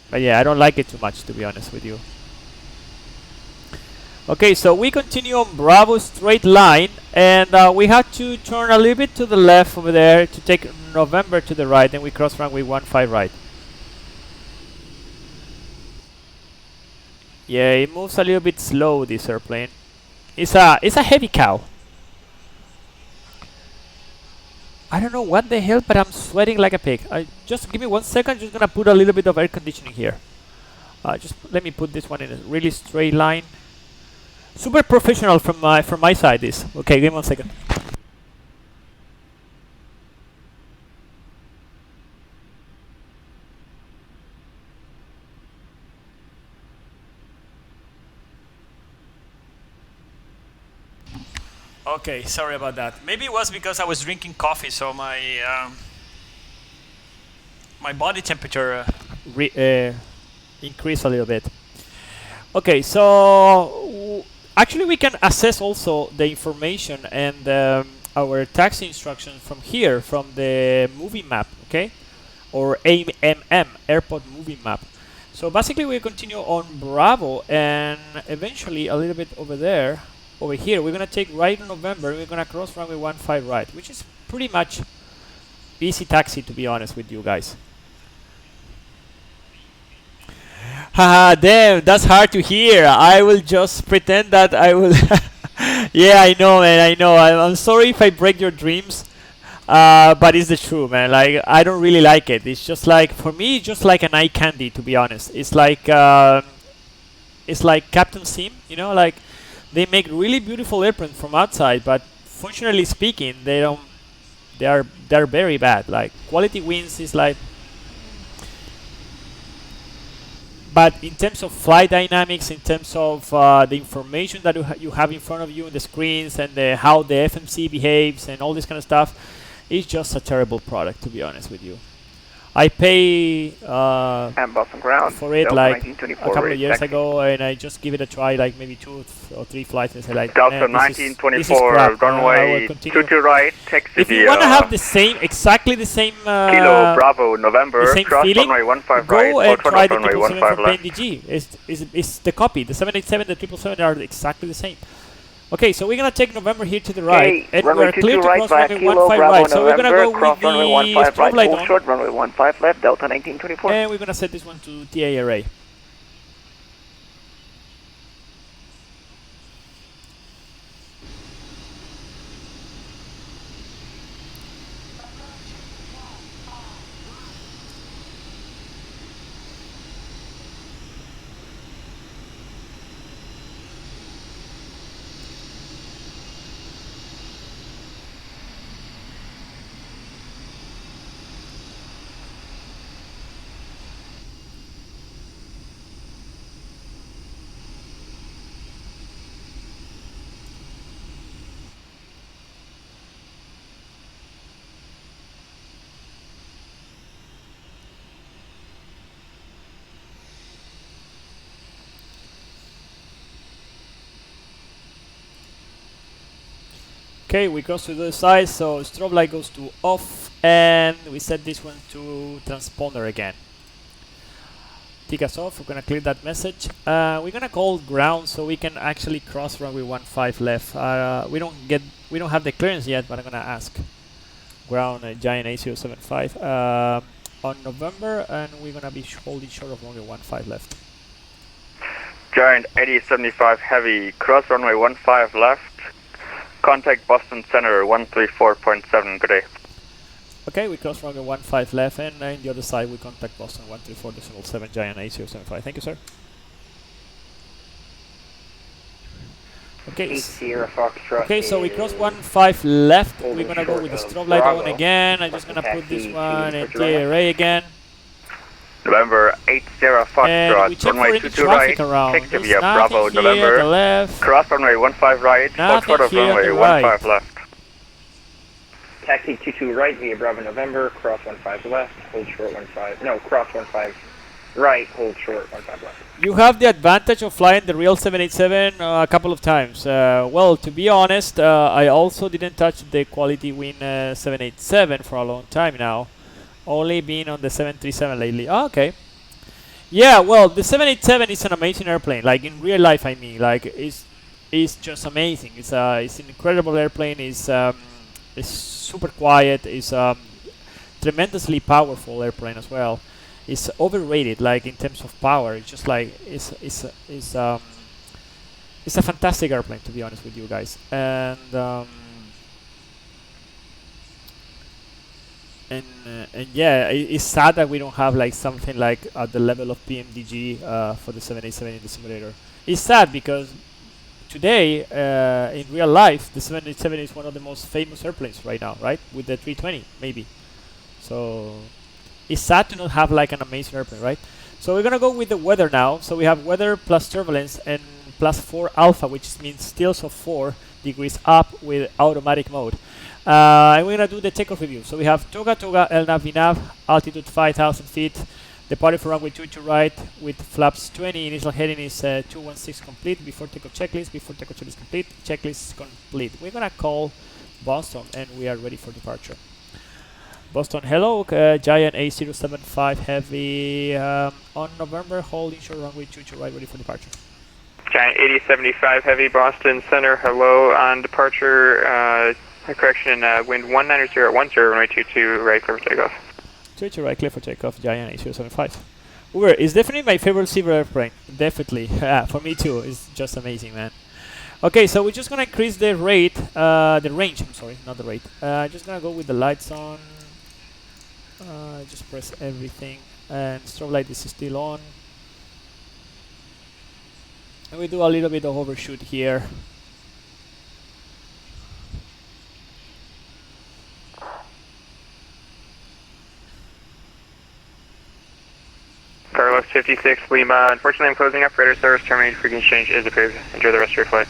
But yeah, I don't like it too much, to be honest with you. Okay, so we continue on Bravo straight line, and we had to turn a little bit to the left over there to take November to the right, and we cross runway 15 right. Yeah, it moves a little bit slow, this airplane. It's a heavy cow. I don't know what the hell, but I'm sweating like a pig. Just give me 1 second. Just gonna put a little bit of air conditioning here. Just let me put this one in a really straight line. Super professional from my side. This. Okay, give me 1 second. Okay, sorry about that. Maybe it was because I was drinking coffee, so my my body temperature increased a little bit. Okay, so actually we can assess also the information and our taxi instructions from here, from the movie map, okay, or AMM, airport movie map. So basically we continue on Bravo, and eventually a little bit over there. Over here, we're gonna take right in November. We're gonna cross runway 15 right, which is pretty much easy taxi, to be honest with you guys. Haha, damn, that's hard to hear. I will just pretend that I will. Yeah, I know, man. I know. I'm sorry if I break your dreams, but it's the truth, man. Like, I don't really like it. It's just like, for me, it's just like an eye candy, to be honest. It's like Captain Sim, you know, like. They make really beautiful airplanes from outside, but functionally speaking, they're very bad. Like, quality wins is like, but in terms of flight dynamics, in terms of the information that you have in front of you on the screens, and how the FMC behaves and all this kind of stuff, it's just a terrible product, to be honest with you. I pay for it like a couple of years ago, and I just give it a try, like maybe 2 or 3 flights, and say like, Delta 1924, runway 22 right, taxi. If you want to have the same, exactly the same Kilo Bravo November, the same cross feeling, runway 15 go right, and try the runway 777 15 from left. PMDG. It's the copy. The 787, the 777 are exactly the same. Okay, so we're gonna take November here to the right, and we're clear to cross runway 15 right. So we're gonna go with the strobe light on. Short runway 15 left, Delta 1924. And we're gonna set this one to TA array. Okay, we cross to the side, so strobe light goes to off, and we set this one to transponder again. Take us off. We're gonna clear that message. We're gonna call ground so we can actually cross runway 15 left. We don't have the clearance yet, but I'm gonna ask ground Giant A075 on November, and we're gonna be holding short of runway 15 left. Giant 8075 Heavy, cross runway 15 left, contact Boston Center 134.7, good day. Okay, we cross runway 15 left, and on the other side we contact Boston 134.7 Giant 8075. Thank you, sir. Okay. 8 Sierra Foxtrot. Okay, so we cross 15 left. Holding We're gonna go short with the of strobe light on Bravo. again. I'm just gonna put this Taxi one to in Portugal. TRA again. November 80 And we Foxtrot, check for runway any 22 right, traffic around. take There's via nothing Bravo, here November, at the left. cross runway 15 right, Nothing short of here on runway the right. 15 left. Taxi 22 right via Bravo November, cross 15 left, hold short 15. No, cross 15 right, hold short 15 left. You have the advantage of flying the real 787 a couple of times. Well, to be honest, I also didn't touch the quality win 787 for a long time now. Only been on the 737 lately. Oh, okay. Yeah, well, the 787 is an amazing airplane. Like in real life, I mean, like it's just amazing. It's an incredible airplane. It's super quiet. It's tremendously powerful airplane as well. It's overrated, like in terms of power. It's just like it's a fantastic airplane, to be honest with you guys. And yeah, it's sad that we don't have like something like at the level of PMDG for the 787 in the simulator. It's sad because today in real life the 787 is one of the most famous airplanes right now, right? With the 320 maybe. So it's sad to not have like an amazing airplane, right? So we're gonna go with the weather now. So we have weather plus turbulence and plus 4 alpha, which means stills of 4 degrees up with automatic mode. And we're gonna do the takeoff review. So we have Toga Toga, LNAV VNAV, altitude 5,000 feet, departure for runway 22 right with flaps 20, initial heading is 216 complete, before takeoff checklist complete, checklist complete. We're gonna call Boston and we are ready for departure. Boston, hello, Giant A075 Heavy, on November, holding short runway 22 right, ready for departure. Giant 8075 Heavy, Boston Center, hello, on departure, correction, wind 190 at 10, runway 22 right, clear for takeoff. 22 right, clear for takeoff, Giant A075. Uber is definitely my favorite silver airplane, definitely, for me too, it's just amazing, man. Okay, so we're just gonna increase the rate, the range, I'm sorry, not the rate. Just gonna go with the lights on, just press everything, and strobe light is still on. And we do a little bit of overshoot here. Carlos 56 Lima, unfortunately I'm closing up, radar service terminated, frequency change is approved. Enjoy the rest of your flight.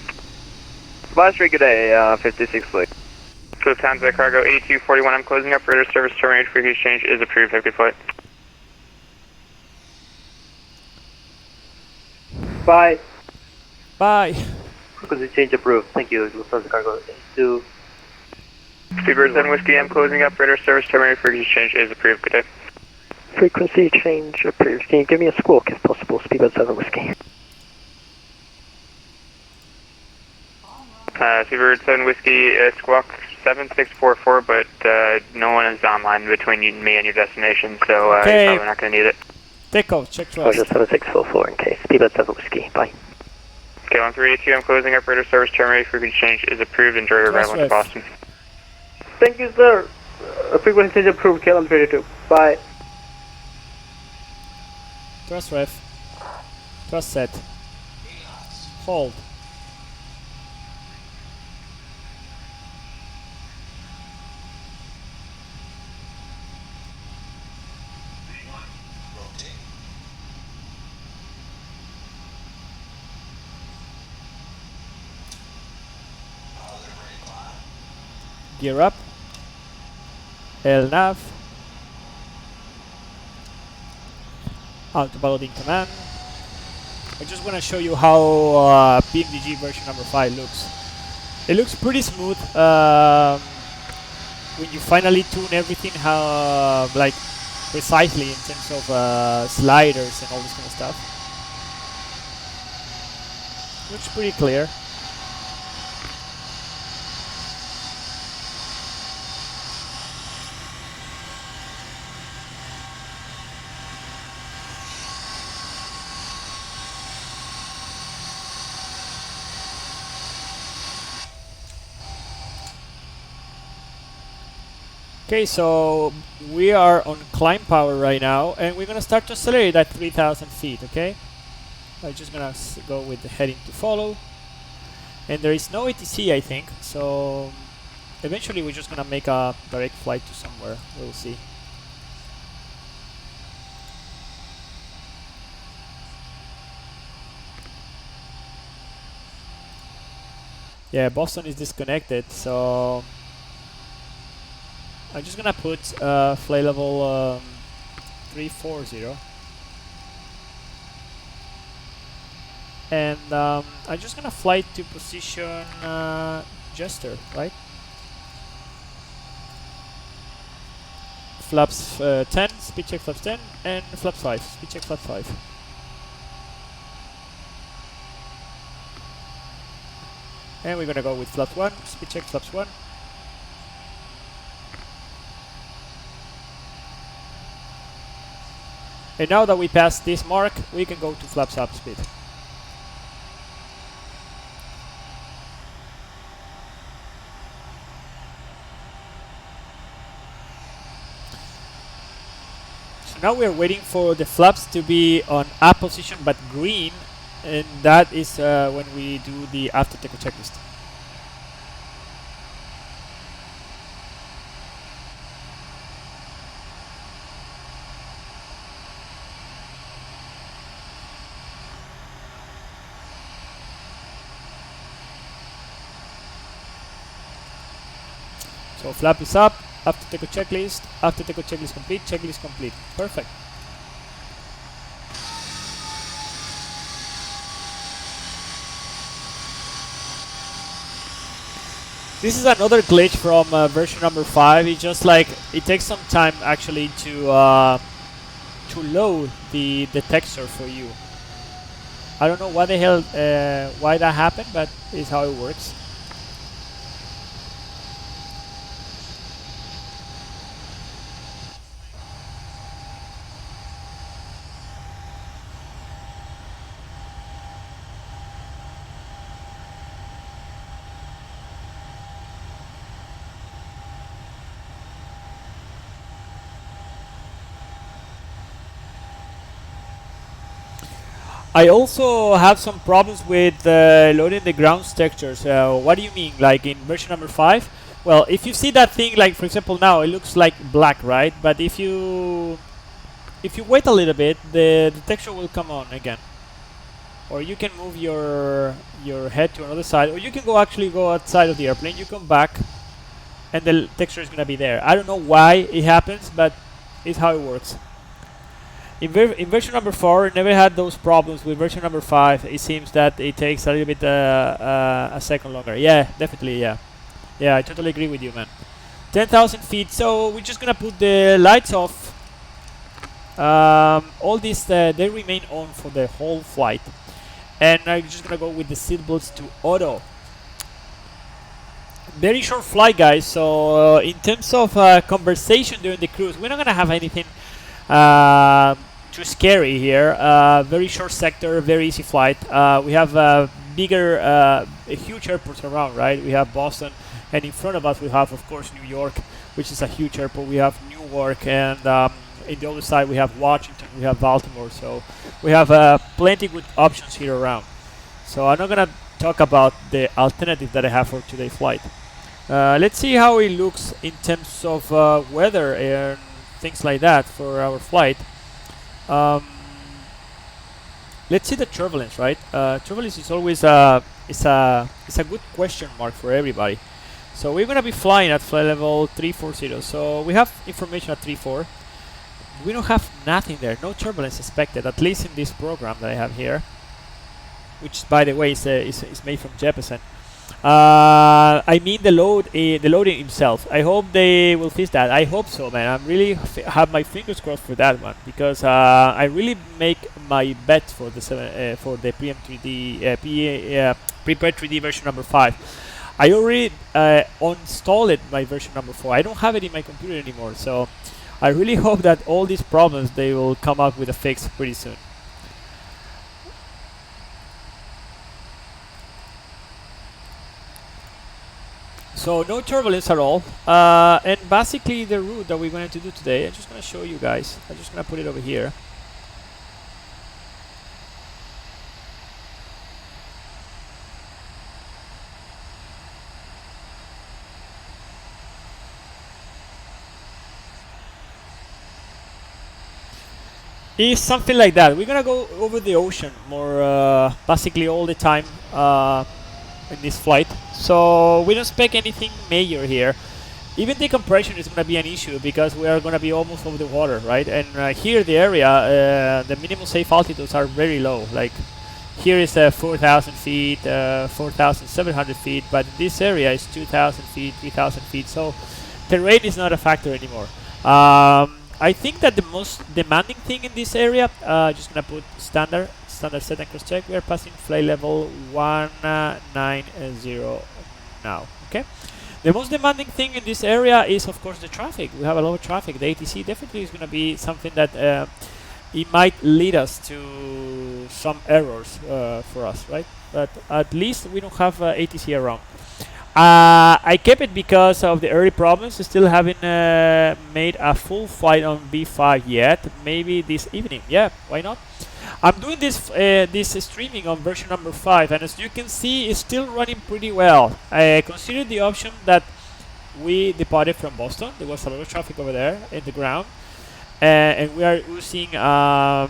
Last week, good day, 56 late. Lufthansa Cargo 8241, I'm closing up, radar service terminated, frequency change is approved. Have a good flight. Bye. Bye. Frequency change approved. Thank you, Lufthansa Cargo 82. Speedbird 7 Whiskey, I'm closing up, radar service terminated, frequency change is approved. Good day. Frequency change approved. Can you give me a squawk if possible, Speedbird 7 Whiskey? Speedbird 7 Whiskey, squawk 7644, but no one is online between me and your destination, so you're probably not going to need it. Takeoff, check thrust. Roger 7644 in case. Speedbird 7 Whiskey. Bye. Okay, 1382, I'm closing up, radar service terminated, frequency change is approved. Enjoy your arrival into Boston. Thank you, sir. Frequency change approved. KLM 32. Bye. Thrust ref. Thrust set. Hold. Gear up. LNAV. Autopiloting command. I just want to show you how PMDG version number 5 looks. It looks pretty smooth when you finally tune everything how like precisely in terms of sliders and all this kind of stuff. Looks pretty clear. Okay, so we are on climb power right now, and we're gonna start to accelerate at 3,000 feet. Okay, I'm just gonna go with the heading to follow, and there is no ATC, I think. So eventually, we're just gonna make a direct flight to somewhere. We'll see. Yeah, Boston is disconnected, so I'm just gonna put flight level 340, and I'm just gonna fly to position Jester, right? Flaps 10, speed check flaps 10, and flaps 5, speed check flap 5. And we're gonna go with flaps 1, speed check flaps 1. And now that we passed this mark, we can go to flaps up speed. So now we're waiting for the flaps to be on up position but green, and that is when we do the after takeoff checklist. So flap is up, after takeoff checklist complete, checklist complete. Perfect. This is another glitch from version number 5. It's just like it takes some time actually to load the texture for you. I don't know why the hell why that happened, but it's how it works. I also have some problems with loading the ground textures. What do you mean? Like in version number 5? Well, if you see that thing, like for example now, it looks like black, right? But if you wait a little bit, the texture will come on again. Or you can move your head to another side, or you can actually go outside of the airplane. You come back, and the texture is gonna be there. I don't know why it happens, but it's how it works. In version number 4, never had those problems. With version number 5, it seems that it takes a little bit a second longer. Yeah, definitely, yeah. Yeah, I totally agree with you, man. 10,000 feet, so we're just gonna put the lights off. All these, they remain on for the whole flight. And I'm just gonna go with the seatbelts to auto. Very short flight, guys, so in terms of conversation during the cruise, we're not gonna have anything too scary here. Very short sector, very easy flight. We have huge airports around, right? We have Boston, and in front of us we have, of course, New York, which is a huge airport. We have Newark, and in the other side we have Washington, we have Baltimore. So we have plenty good options here around. So I'm not gonna talk about the alternative that I have for today's flight. Let's see how it looks in terms of weather and things like that for our flight. Let's see the turbulence, right? Turbulence is always it's a good question mark for everybody. So we're gonna be flying at flight level 340. So we have information at 34. We don't have nothing there, no turbulence expected, at least in this program that I have here, which by the way is made from Jeppesen. I mean the loading itself. I hope they will fix that. I hope so, man. I'm really have my fingers crossed for that one, because I really make my bet for the PMDG prepared 3D version number 5. I already installed my version number 4. I don't have it in my computer anymore, so I really hope that all these problems, they will come up with a fix pretty soon. So no turbulence at all. And basically the route that we're going to do today, I'm just going to show you guys. I'm just going to put it over here. Is something like that. We're gonna go over the ocean more, basically all the time in this flight. So we don't expect anything major here. Even decompression is gonna be an issue because we are gonna be almost over the water, right? And here the area, the minimum safe altitudes are very low. Like here is 4,000 feet, 4,700 feet, but this area is 2,000 feet, 3,000 feet. So terrain is not a factor anymore. I think that the most demanding thing in this area, just gonna put standard set and cross check. We are passing flight level 190 now. Okay. The most demanding thing in this area is, of course, the traffic. We have a lot of traffic. The ATC definitely is gonna be something that it might lead us to some errors for us, right? But at least we don't have ATC around. I kept it because of the early problems. Still haven't made a full flight on B5 yet. Maybe this evening. Yeah, why not? I'm doing this streaming on version number 5, and as you can see, it's still running pretty well. I considered the option that we departed from Boston. There was a lot of traffic over there in the ground, and we are using a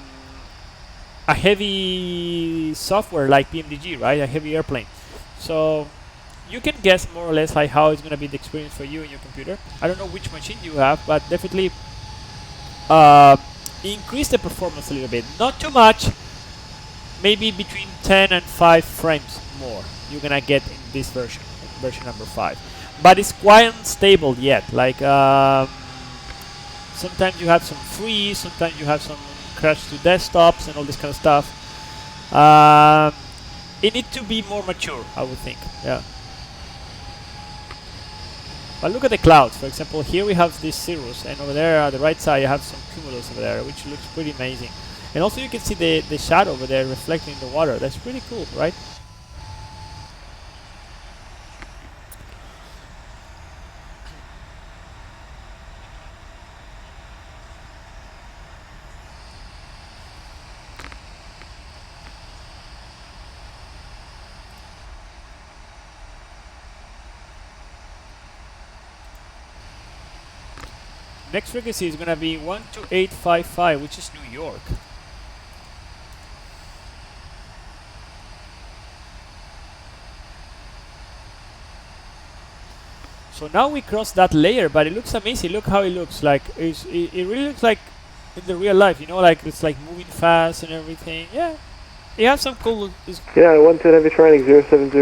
heavy software like PMDG, right? A heavy airplane. So you can guess more or less like how it's going to be the experience for you in your computer. I don't know which machine you have, but definitely increase the performance a little bit. Not too much, maybe between 10 and 5 frames more you're going to get in this version number 5. But it's quite unstable yet. Like sometimes you have some freeze, sometimes you have some crash to desktops and all this kind of stuff. It needs to be more mature, I would think. Yeah. But look at the clouds. For example, here we have these cirrus, and over there on the right side you have some cumulus over there, which looks pretty amazing. And also you can see the shadow over there reflecting in the water. That's pretty cool, right? Next frequency is going to be 12855, which is New York. So now we cross that layer, but it looks amazing. Look how it looks like. It really looks like in the real life, you know, like it's like moving fast and everything. Yeah, you have some cool. Yeah, 12 heavy training 070.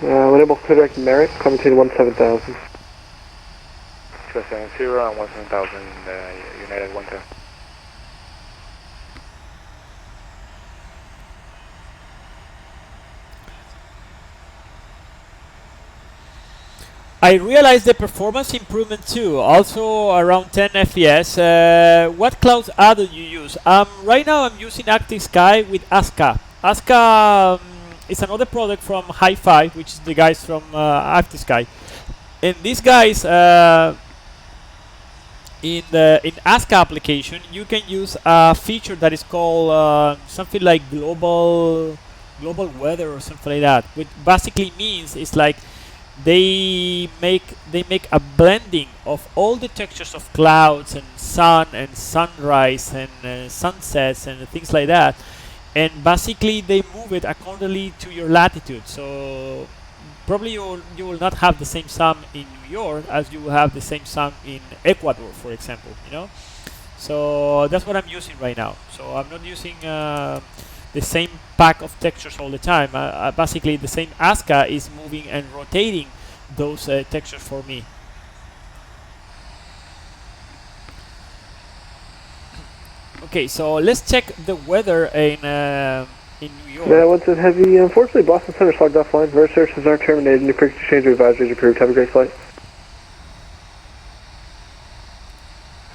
Unable to direct merit, coming to 17,000. 270 and 17,000 United 12. I realized the performance improvement too, also around 10 FPS. What clouds ad do you use? Right now I'm using Active Sky with ASCA. ASCA is another product from Hi-Fi, which is the guys from Active Sky. And these guys, in ASCA application, you can use a feature that is called something like global weather or something like that. Which basically means it's like they make a blending of all the textures of clouds and sun and sunrise and sunsets and things like that, and basically they move it accordingly to your latitude. So probably you will not have the same sun in New York as you will have the same sun in Ecuador, for example, you know. So that's what I'm using right now. So I'm not using the same pack of textures all the time. Basically the same ASCA is moving and rotating those textures for me. Okay, so let's check the weather in New York. Yeah, what's it heavy? Unfortunately, Boston Center's logged offline. Ver services are terminated. New frequency change advisory is approved. Have a great flight.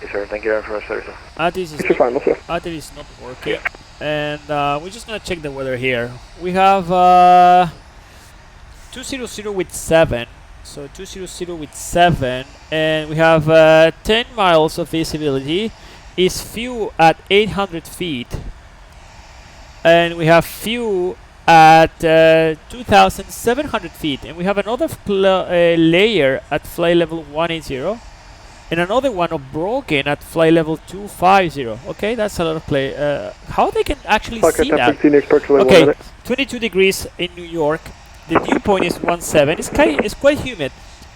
Yes, sir. Thank you very much, sir. This is Final, sir. that is not working. Yeah. And we're just gonna check the weather here. We have 200 with 7. So 200 with 7, and we have 10 miles of visibility. Is few at 800 feet, and we have few at 2,700 feet, and we have another layer at flight level 180, and another one of broken at flight level 250. Okay, that's a lot of play. How they can actually see that? Okay, 22 degrees in New York. The dew point is 17. It's quite humid,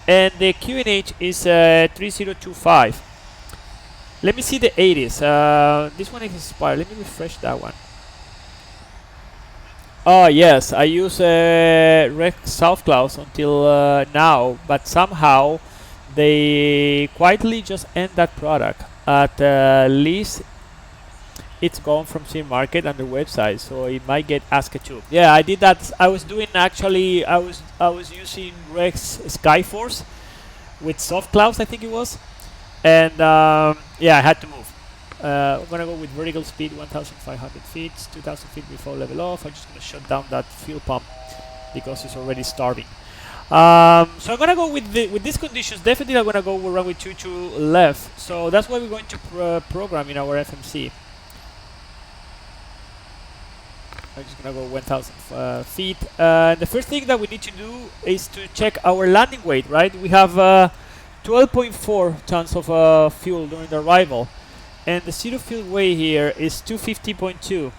and the QNH is 3025. Let me see the 80s. This one is expired. Let me refresh that one. Oh yes, I use Rex South Clouds until now, but somehow they quietly just end that product. At least it's gone from Steam Market and the website, so it might get asked too. Yeah, I did that. I was doing actually. I was using Rex Skyforce with Soft Clouds, I think it was. And yeah, I had to move. I'm gonna go with vertical speed 1,500 feet, 2,000 feet before level off. I'm just gonna shut down that fuel pump because it's already starving. So I'm gonna go with these conditions. Definitely, I'm gonna go with runway 22 left. So that's why we're going to program in our FMC. I'm just gonna go 1,000 feet. The first thing that we need to do is to check our landing weight. Right, we have 12.4 tons of fuel during the arrival, and the zero fuel weight here is 250.2.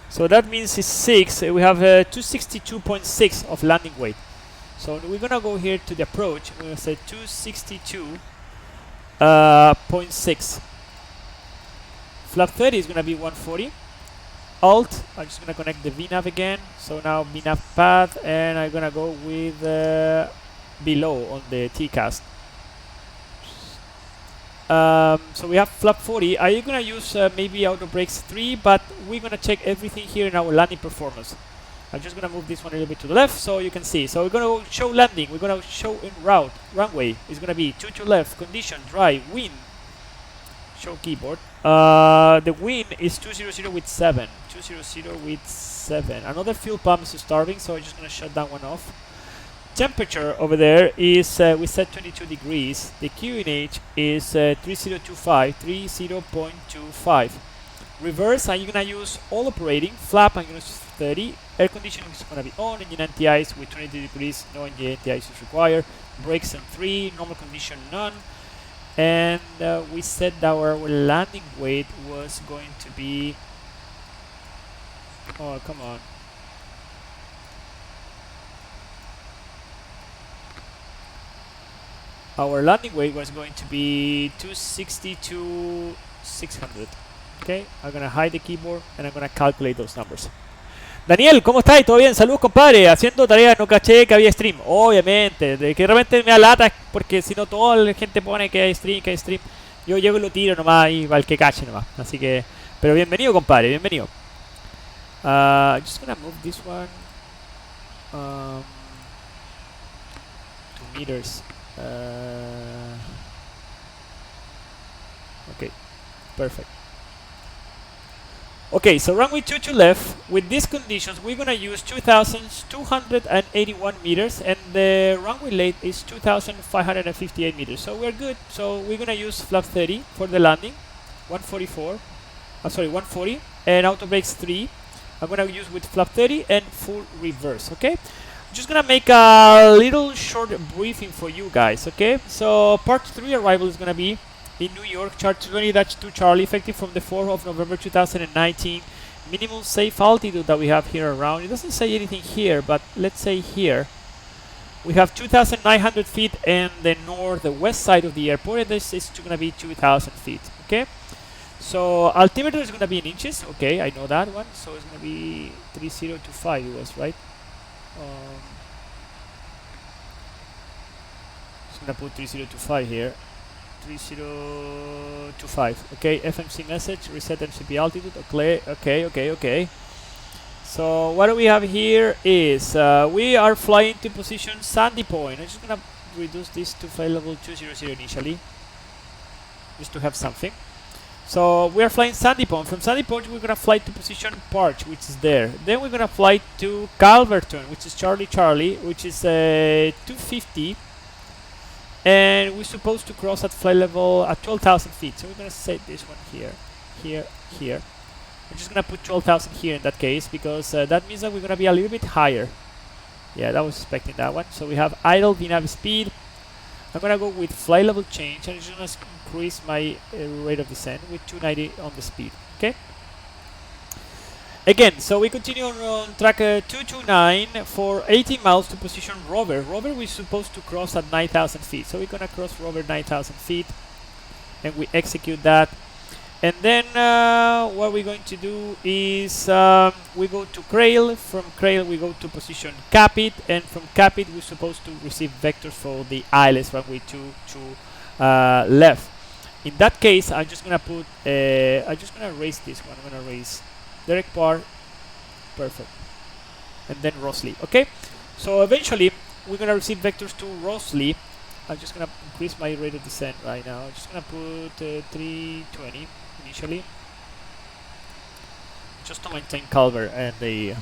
So that means it's 6. We have 262.6 of landing weight. So we're gonna go here to the approach. We're gonna say 262.6. Flap 30 is gonna be 140. Alt. I'm just gonna connect the VNAV again. So now VNAV path, and I'm gonna go with below on the TCAST. So we have flap 40. Are you gonna use maybe auto brakes 3, but we're gonna check everything here in our landing performance. I'm just gonna move this one a little bit to the left so you can see. So we're gonna show landing. We're gonna show in route. Runway is gonna be 22 left. Condition dry. Wind. Show keyboard. The wind is 200 with 7. 200 with 7. Another fuel pump is starving, so I'm just gonna shut that one off. Temperature over there is we set 22 degrees. The QNH is 3025, 30.25. Reverse, and you're gonna use all operating. Flap, I'm gonna use 30. Air conditioning is gonna be on. Engine anti-ice with 22 degrees. No engine anti-ice is required. Brakes on 3. Normal condition none. And we said that our landing weight was going to be. Oh, come on. Our landing weight was going to be 262,600. Okay, I'm gonna hide the keyboard and I'm gonna calculate those numbers. Daniel, ¿cómo estás? ¿Todo bien? Saludos, compadre. Haciendo tareas, no caché que había stream. Obviamente, de que de repente me da lata porque si no toda la gente pone que hay stream, que hay stream. Yo llego y lo tiro nomás y va el que cache nomás. Así que, pero bienvenido, compadre, bienvenido. Just gonna move this one 2 meters. Okay, perfect. Okay, so runway 22 left. With these conditions, we're gonna use 2,281 meters, and the runway length is 2,558 meters. So we're good. So we're gonna use flap 30 for the landing, 140, and auto brakes 3. I'm gonna use with flap 30 and full reverse. Okay. Just gonna make a little short briefing for you guys, okay? So part 3 arrival is gonna be in New York, chart 20-2 Charlie, effective from the 4th of November 2019. Minimum safe altitude that we have here around. It doesn't say anything here, but let's say here. We have 2,900 feet in the northwest side of the airport, and this is gonna be 2,000 feet, okay? So altimeter is gonna be in inches, okay, I know that one. So it's gonna be 3025 it was, right? Just gonna put 3025 here. 3025. Okay, FMC message, reset MCP altitude. Okay. So what do we have here is we are flying to position Sandy Point. I'm just gonna reduce this to flight level 200 initially, just to have something. So we are flying Sandy Point. From Sandy Point, we're gonna fly to position Parch, which is there. Then we're gonna fly to Calverton, which is Charlie, which is 250. And we're supposed to cross at flight level at 12,000 feet. So we're gonna set this one here, here, here. I'm just gonna put 12,000 here in that case, because that means that we're gonna be a little bit higher. Yeah, that was expecting that one. So we have idle VNAV speed. I'm gonna go with flight level change, and I'm just gonna increase my rate of descent with 290 on the speed. Okay. Again, so we continue on track 229 for 18 miles to position Rover. Rover we're supposed to cross at 9,000 feet. So we're gonna cross Rover 9,000 feet, and we execute that. And then what we're going to do is we go to Crail. From Crail we go to position Capit, and from Capit we're supposed to receive vectors for the ILS runway 2 left. In that case, I'm just gonna put I'm just gonna raise this one. I'm gonna raise Derek Parr, perfect, and then Rosley. Okay, so eventually we're gonna receive vectors to Rosley. I'm just gonna increase my rate of descent right now. I'm just gonna put 320 initially, just to maintain cover and the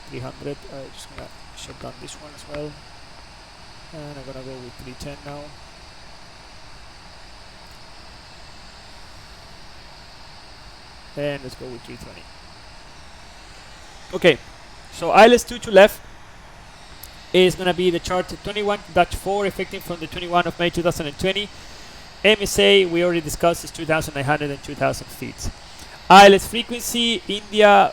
300. Just gonna shut down this one as well, and I'm gonna go with 310 now. And let's go with 320. Okay, so ILS 2 to left is going to be the chart 21-4, effective from the 21 of May 2020. MSA, we already discussed, is 2,900 and 2,000 feet. ILS frequency, India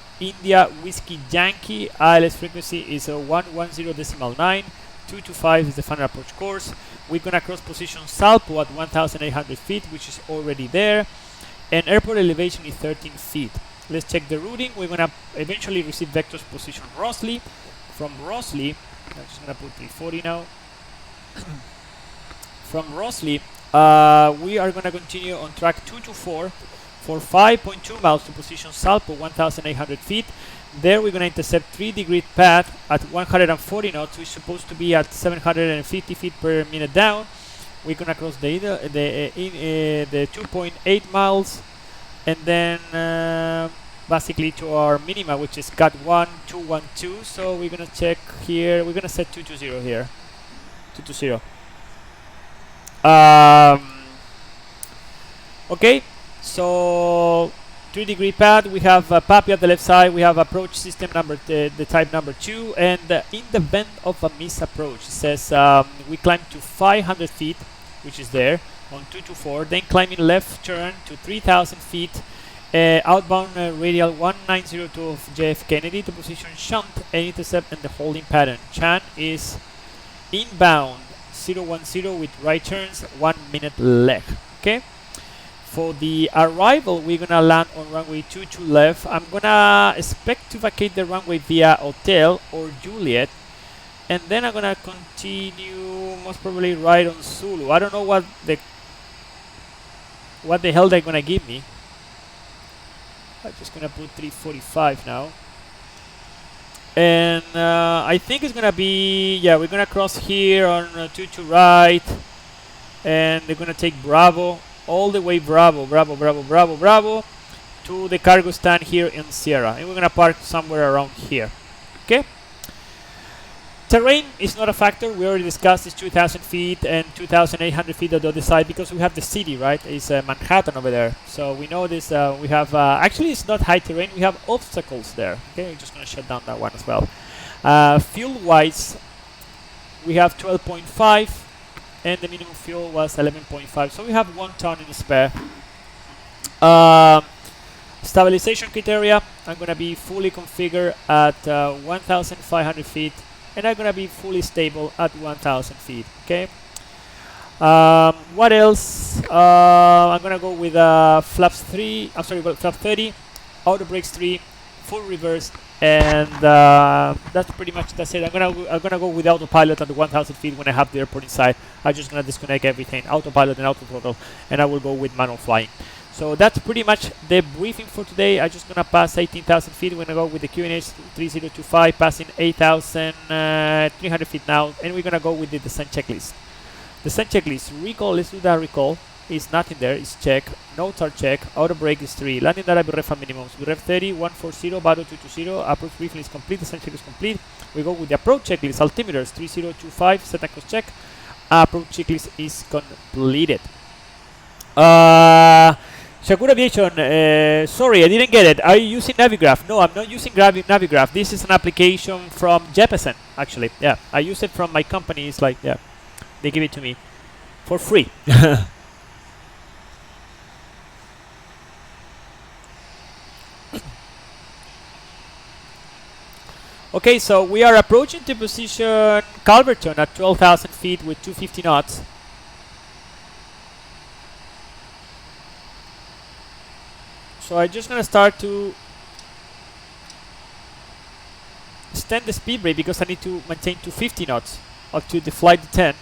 Whiskey Yankee. ILS frequency is 110.9. 225 is the final approach course. We're going to cross position Salpo at 1,800 feet, which is already there. And airport elevation is 13 feet. Let's check the routing. We're going to eventually receive vectors position Rosley. From Rosley, I'm just going to put 340 now. From Rosley, we are going to continue on track 224 for 5.2 miles to position Salpo, 1,800 feet. There we're going to intercept 3-degree path at 140 knots. We're supposed to be at 750 feet per minute down. We're going to cross the 2.8 miles, and then basically to our minima, which is CAT 1212. So we're going to check here. We're going to set 220 here. 220. Okay, so 3-degree pad. We have PAPI at the left side. We have approach system number the type number 2, and in the event of a misapproach, it says we climb to 500 feet, which is there on 224. Then climbing left turn to 3,000 feet. Outbound radial 1902 of JF Kennedy to position shunt and intercept and the holding pattern. Chan is inbound 010 with right turns, 1 minute leg. Okay. For the arrival, we're gonna land on runway 22 left. I'm gonna expect to vacate the runway via Hotel or Juliet, and then I'm gonna continue most probably right on Zulu. I don't know what the hell they're gonna give me. I'm just gonna put 345 now, and I think it's gonna be, yeah, we're gonna cross here on 22 right, and they're gonna take Bravo all the way Bravo to the cargo stand here in Sierra, and we're gonna park somewhere around here. Okay. Terrain is not a factor. We already discussed it's 2,000 feet and 2,800 feet on the other side, because we have the city, right? It's Manhattan over there. So we know this. We have actually it's not high terrain. We have obstacles there. Okay, we're just gonna shut down that one as well. Fuel-wise, we have 12.5, and the minimum fuel was 11.5. So we have 1 ton in spare. Stabilization criteria, I'm gonna be fully configured at 1,500 feet. And I'm gonna be fully stable at 1,000 feet. Okay. What else? I'm gonna go with flaps 3. I'm sorry, flap 30, auto brakes 3, full reverse, and that's pretty much it. I'm gonna go with autopilot at the 1,000 feet when I have the airport inside. I'm just gonna disconnect everything, autopilot and auto throttle, and I will go with manual flying. So that's pretty much the briefing for today. I'm just gonna pass 18,000 feet. We're gonna go with the QNH 3025, passing 8,300 feet now, and we're gonna go with the descent checklist. Descent checklist, recall, let's do that recall. Is nothing there, is check, notes are check, auto brake is 3, landing data BREF minimums, BREF 30, 140, battle 220, approach briefing is complete, descent checklist complete. We go with the approach checklist, altimeters 3025, set and course check, approach checklist is completed. Shakur Aviation, sorry, I didn't get it. Are you using Navigraph? No, I'm not using Navigraph. This is an application from Jeppesen, actually. Yeah, I use it from my company. It's like, yeah, they give it to me for free. Okay, so we are approaching to position Calverton at 12,000 feet with 250 knots. So I'm just gonna start to extend the speed brake because I need to maintain 250 knots up to the flight 10.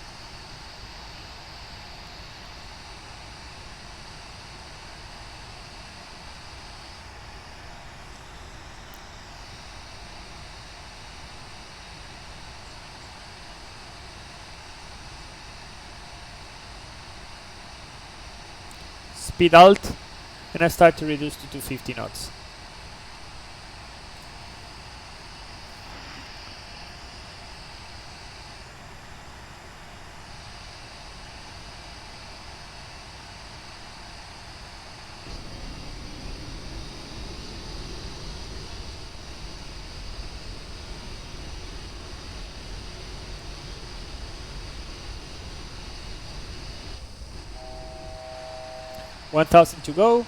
Speed alt, and I start to reduce to 250 knots. $1,000 to go.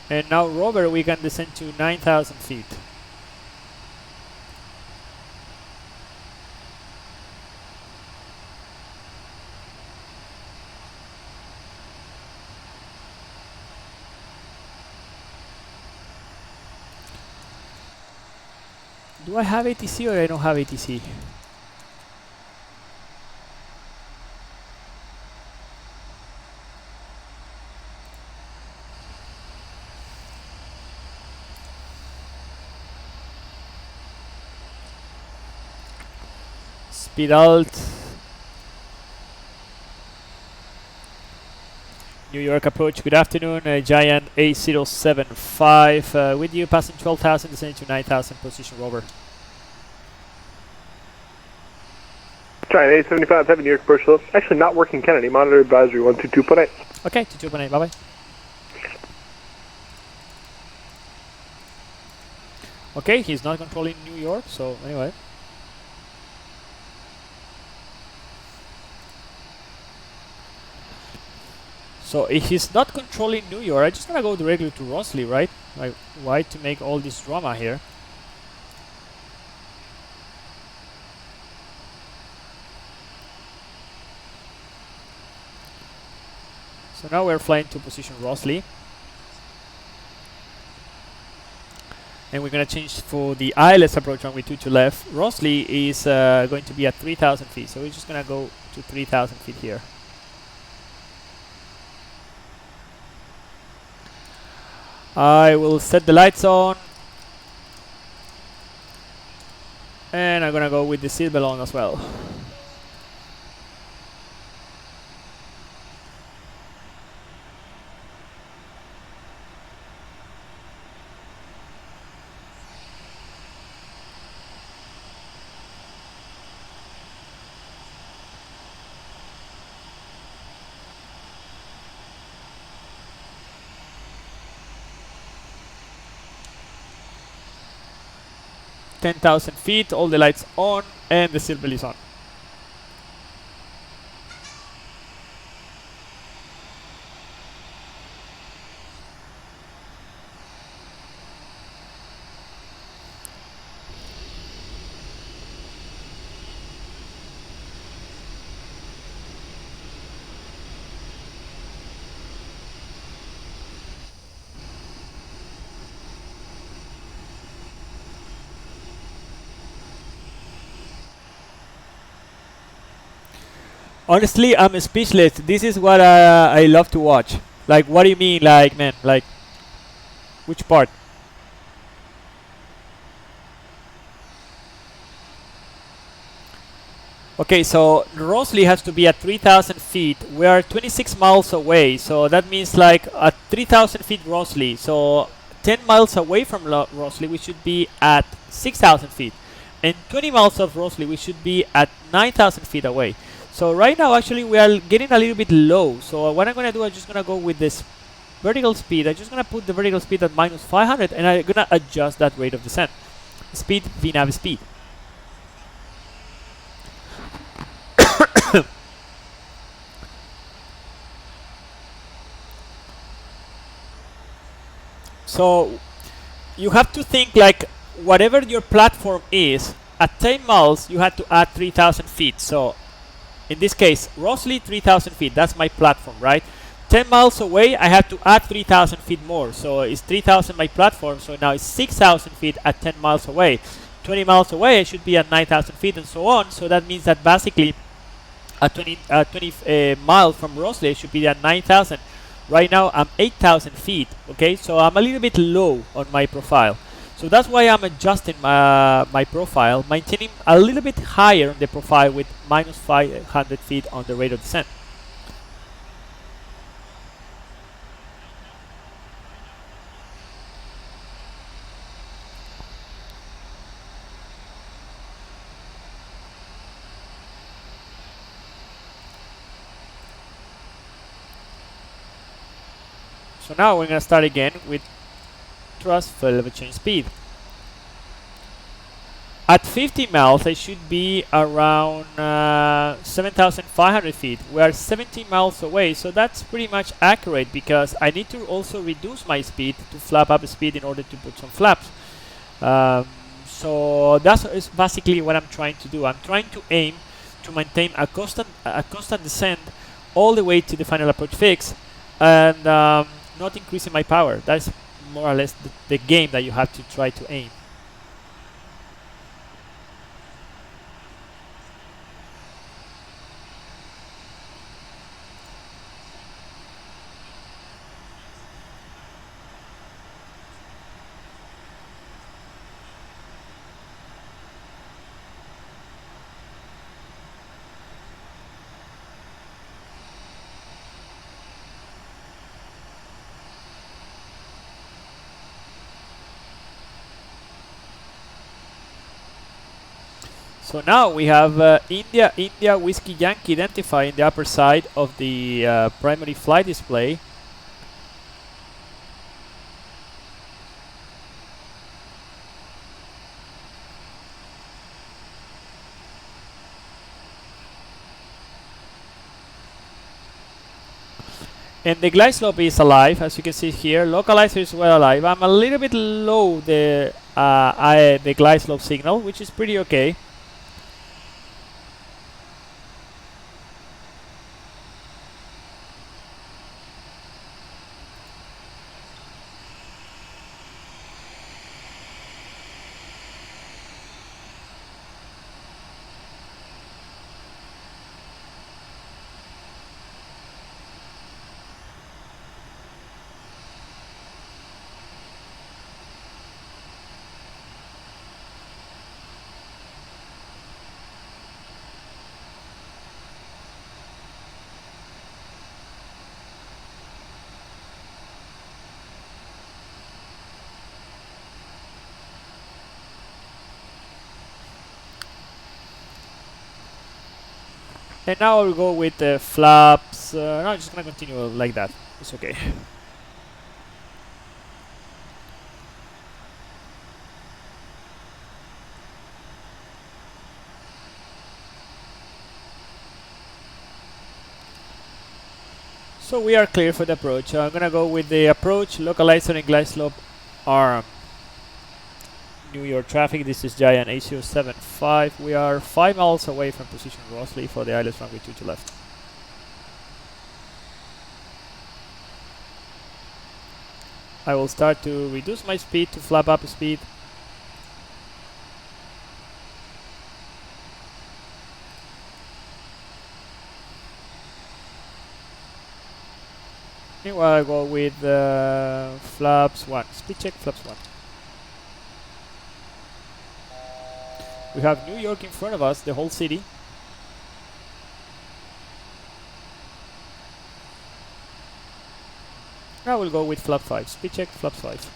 And now Robert, we can descend to 9,000 feet. Do I have ATC or I don't have ATC? Speed alt. New York approach, good afternoon. Giant A075 with you, passing 12,000, descending to 9,000, position Rover. Giant A75, heavy New York approach low. Actually not working Kennedy, monitor advisory 122.8. Okay, 22.8, bye bye. Okay, he's not controlling New York, so anyway. So if he's not controlling New York, I'm just gonna go directly to Rosley, right? Like, why to make all this drama here? So now we're flying to position Rosley. And we're gonna change for the ILS approach runway 22 left. Rosley is going to be at 3,000 feet, so we're just gonna go to 3,000 feet here. I will set the lights on, and I'm gonna go with the seat belt on as well. $10,000 feet, all the lights on, and the seat belt is on. Honestly, I'm speechless. This is what I love to watch. Like, what do you mean, like, man? Like, which part? Okay, so Rosley has to be at 3,000 feet. We are 26 miles away, so that means like at 3,000 feet Rosley. So 10 miles away from Rosley, we should be at 6,000 feet. And 20 miles of Rosley, we should be at 9,000 feet away. So right now, actually, we are getting a little bit low. So what I'm going to do, I'm just going to go with this vertical speed. I'm just going to put the vertical speed at minus 500, and I'm going to adjust that rate of descent. Speed, VNAV speed. So you have to think like whatever your platform is, at 10 miles, you have to add 3,000 feet. So in this case, Rosley 3,000 feet, that's my platform, right? 10 miles away, I have to add 3,000 feet more. So it's 3,000 my platform, so now it's 6,000 feet at 10 miles away. 20 miles away, I should be at 9,000 feet and so on. So that means that basically at 20 miles from Rosley, I should be at 9,000. Right now, I'm 8,000 feet, okay? So I'm a little bit low on my profile. So that's why I'm adjusting my profile, maintaining a little bit higher on the profile with minus 500 feet on the rate of descent. So now we're going to start again with thrust for elevation speed. At 50 miles, I should be around 7,500 feet. We are 17 miles away, so that's pretty much accurate because I need to also reduce my speed to flap up speed in order to put some flaps. So that's is basically what I'm trying to do. I'm trying to aim to maintain a constant descent all the way to the final approach fix, and not increasing my power. That's more or less the game that you have to try to aim. So now we have India Whiskey Yankee identified in the upper side of the primary flight display. And the glide slope is alive, as you can see here. Localizer is well alive. I'm a little bit low the glide slope signal, which is pretty okay. And now I'll go with the flaps. No, I'm just gonna continue like that. It's okay. So we are clear for the approach. I'm gonna go with the approach, localizer, and glide slope arm. New York traffic, this is Giant 8075. We are 5 miles away from position Rosley for the ILS runway 2 to left. I will start to reduce my speed to flap up speed. Meanwhile, I go with flaps 1. Speed check, flaps 1. We have New York in front of us, the whole city. Now we'll go with flap 5. Speed check, flap 5.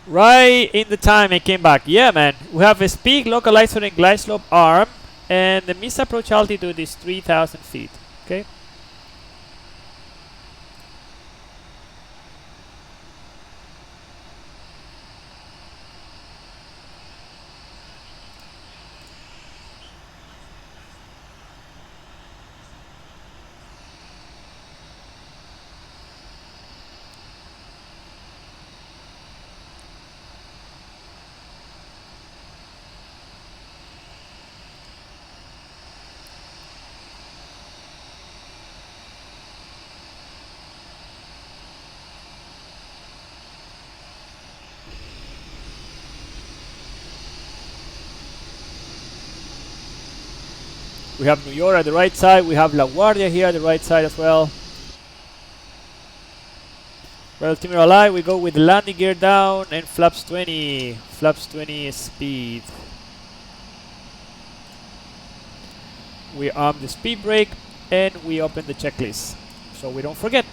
Right in the time it came back. Yeah, man. We have a speed localizer and glide slope arm, and the missed approach altitude is 3,000 feet. Okay. We have New York at the right side. We have La Guardia here at the right side as well. Well, Timur alive. We go with landing gear down and flaps 20. Flaps 20 speed. We arm the speed brake and we open the checklist so we don't forget.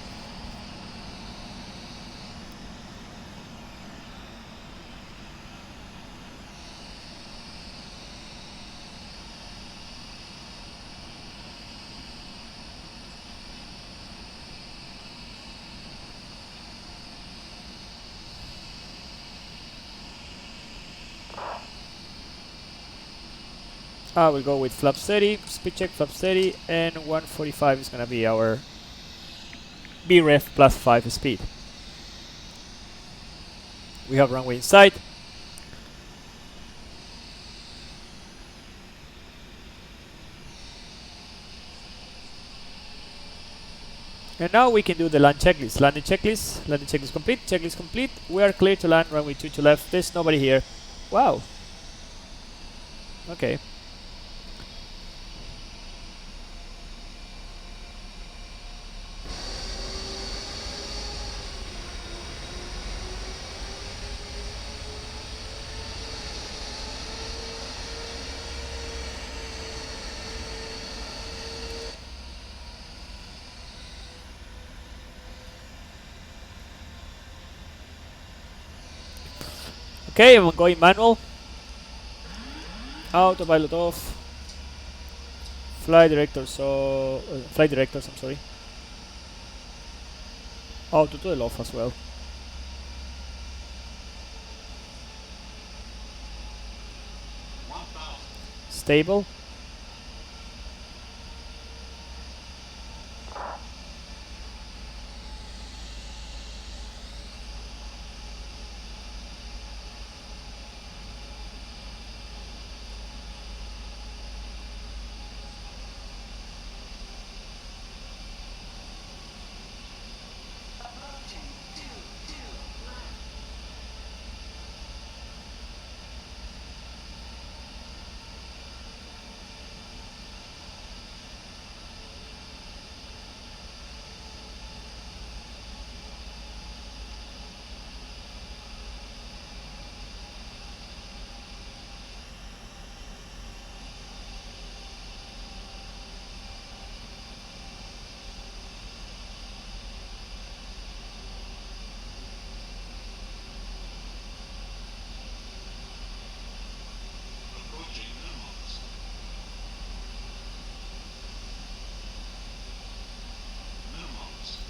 We go with flap 30, speed check, flap 30, and 145 is going to be our BREF plus 5 speed. We have runway in sight. And now we can do the land checklist. Landing checklist complete, checklist complete. We are clear to land, runway 2 to left. There's nobody here. Wow. Okay. Okay, I'm going manual. Autopilot off. Flight directors, I'm sorry. Auto throttle off as well. Stable.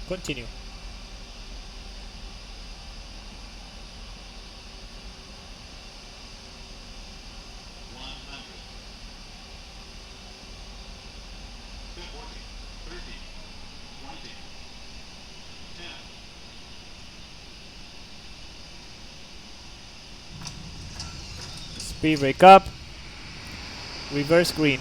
Continue. Speed brake up. Reverse green.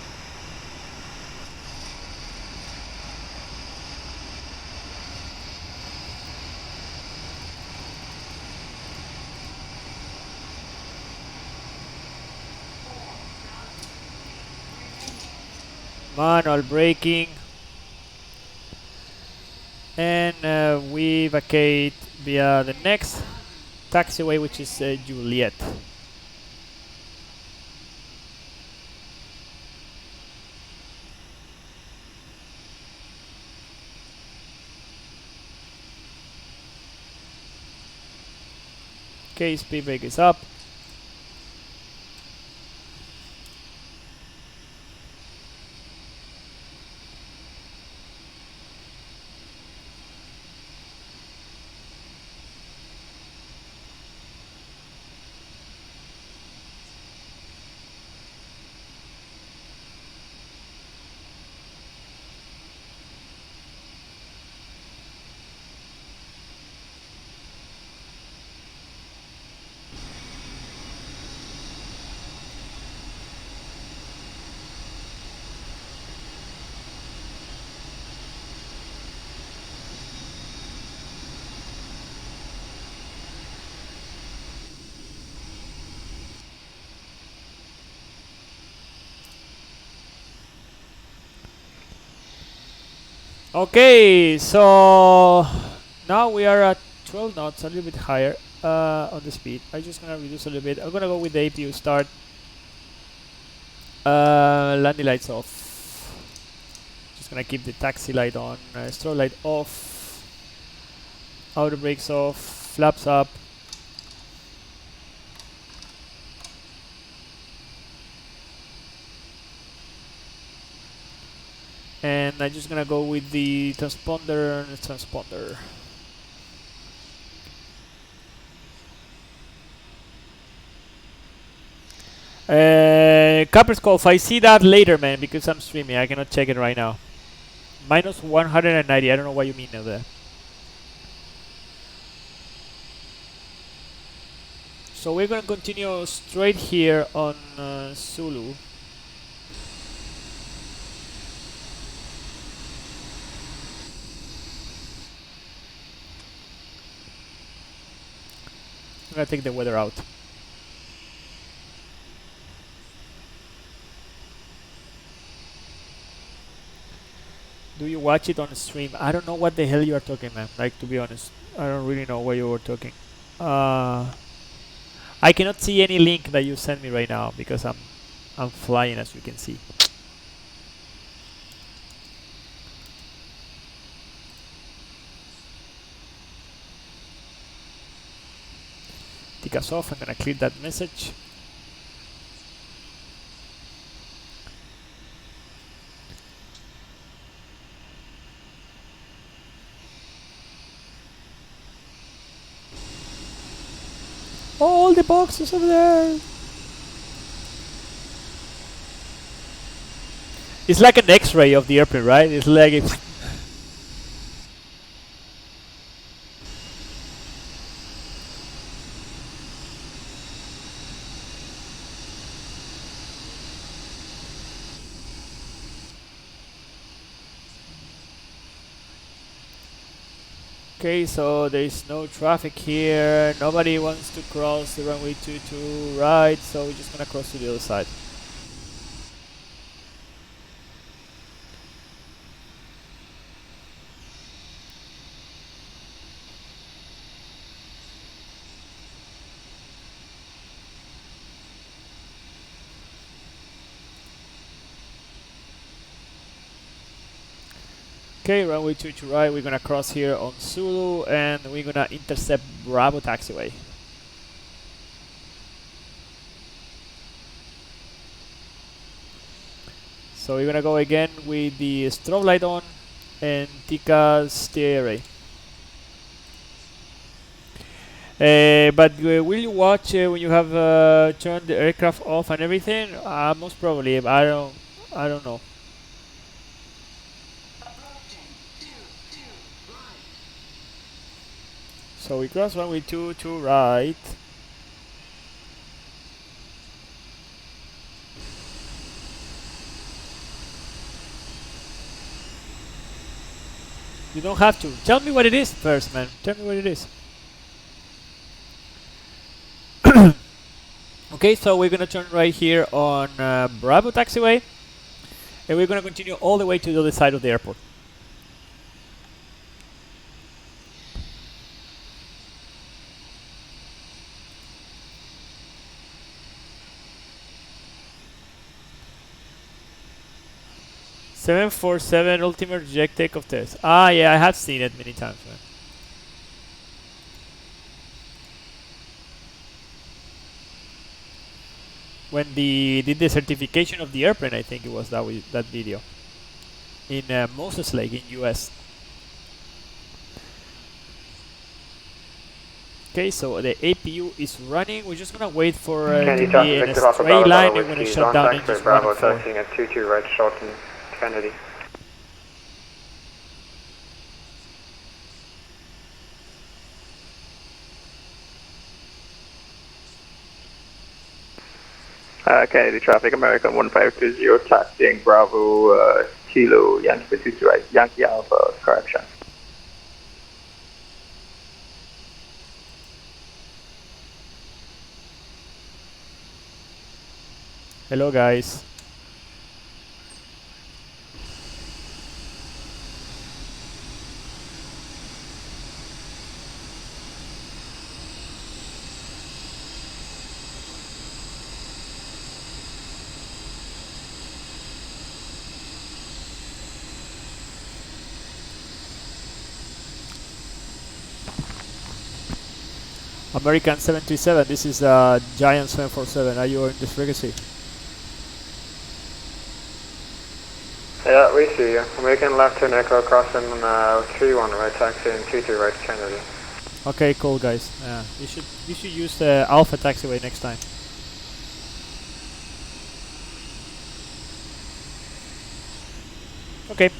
manual braking, and we vacate via the next taxiway, which is Juliet. Okay, speed brake is up. Okay, so now we are at 12 knots, a little bit higher on the speed. I'm just gonna reduce a little bit. I'm gonna go with the APU start. Landing lights off. Just gonna keep the taxi light on, strobe light off, outer brakes off, flaps up. And I'm just gonna go with the transponder and the transponder. Copper Scope, I see that later, man, because I'm streaming. I cannot check it right now. Minus 190. I don't know what you mean of that. So we're gonna continue straight here on Zulu. I'm gonna take the weather out. Do you watch it on stream? I don't know what the hell you are talking, man. Like, to be honest, I don't really know what you were talking. I cannot see any link that you sent me right now because I'm flying, as you can see. Take us off. I'm gonna clear that message. All the boxes over there. It's like an X-ray of the airplane, right? It's like it's okay, so there is no traffic here. Nobody wants to cross the runway 22 right, so we're just gonna cross to the other side. Okay, runway 22 right, we're gonna cross here on Zulu and we're gonna intercept Bravo taxiway. So we're gonna go again with the strobe light on and Tika stay array. But will you watch when you have turned the aircraft off and everything? Most probably. I don't know. So we cross runway 22 right. You don't have to. Tell me what it is first, man. Tell me what it is. Okay, so we're gonna turn right here on Bravo taxiway. and we're going to continue all the way to the other side of the airport. (747) ultimate reject takeoff test. Ah, yeah, I have seen it many times, man. When they did the certification of the airplane, I think it was that video in Moses Lake in US. Okay, so the APU is running. We're just gonna wait for it to be in a straight line. We're gonna shut down engines 1 and 4. Taxiing at 22 right, Shelton, Kennedy. Kennedy traffic, American 1520, taxiing Bravo, Kilo, Yankee 22 right, Yankee Alpha, correction. Hello, guys. American 737, this is Giant 747. Are you in this frequency? Yeah, we see you. American left turn echo crossing 31 right, taxiing 22 right, Kennedy. Okay, cool, guys. You should use the Alpha taxiway next time. Okay.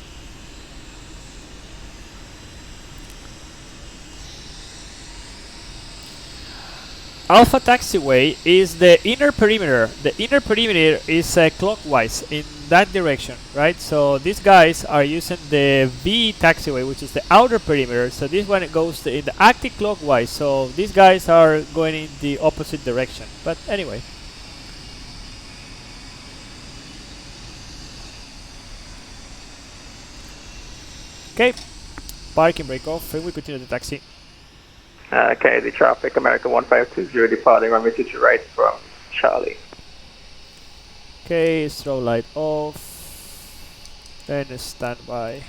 Alpha taxiway is the inner perimeter. The inner perimeter is clockwise in that direction, right? So these guys are using the V taxiway, which is the outer perimeter. So this one goes in the anti-clockwise. So these guys are going in the opposite direction. But anyway. Okay. Parking brake off, and we continue the taxi. Kennedy traffic, American 1520, departing runway 22 right from Charlie. Okay, strobe light off. Then standby.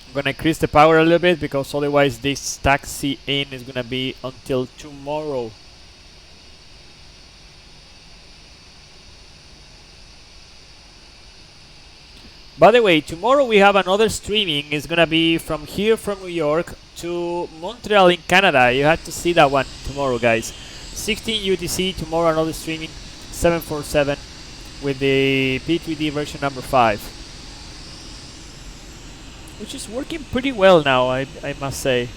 I'm gonna increase the power a little bit because otherwise this taxi in is gonna be until tomorrow. By the way, tomorrow we have another streaming. It's gonna be from here from New York to Montreal in Canada. You have to see that one tomorrow, guys. 16 UTC tomorrow, another streaming 747 with the P3D version number 5. Which is working pretty well now, I must say.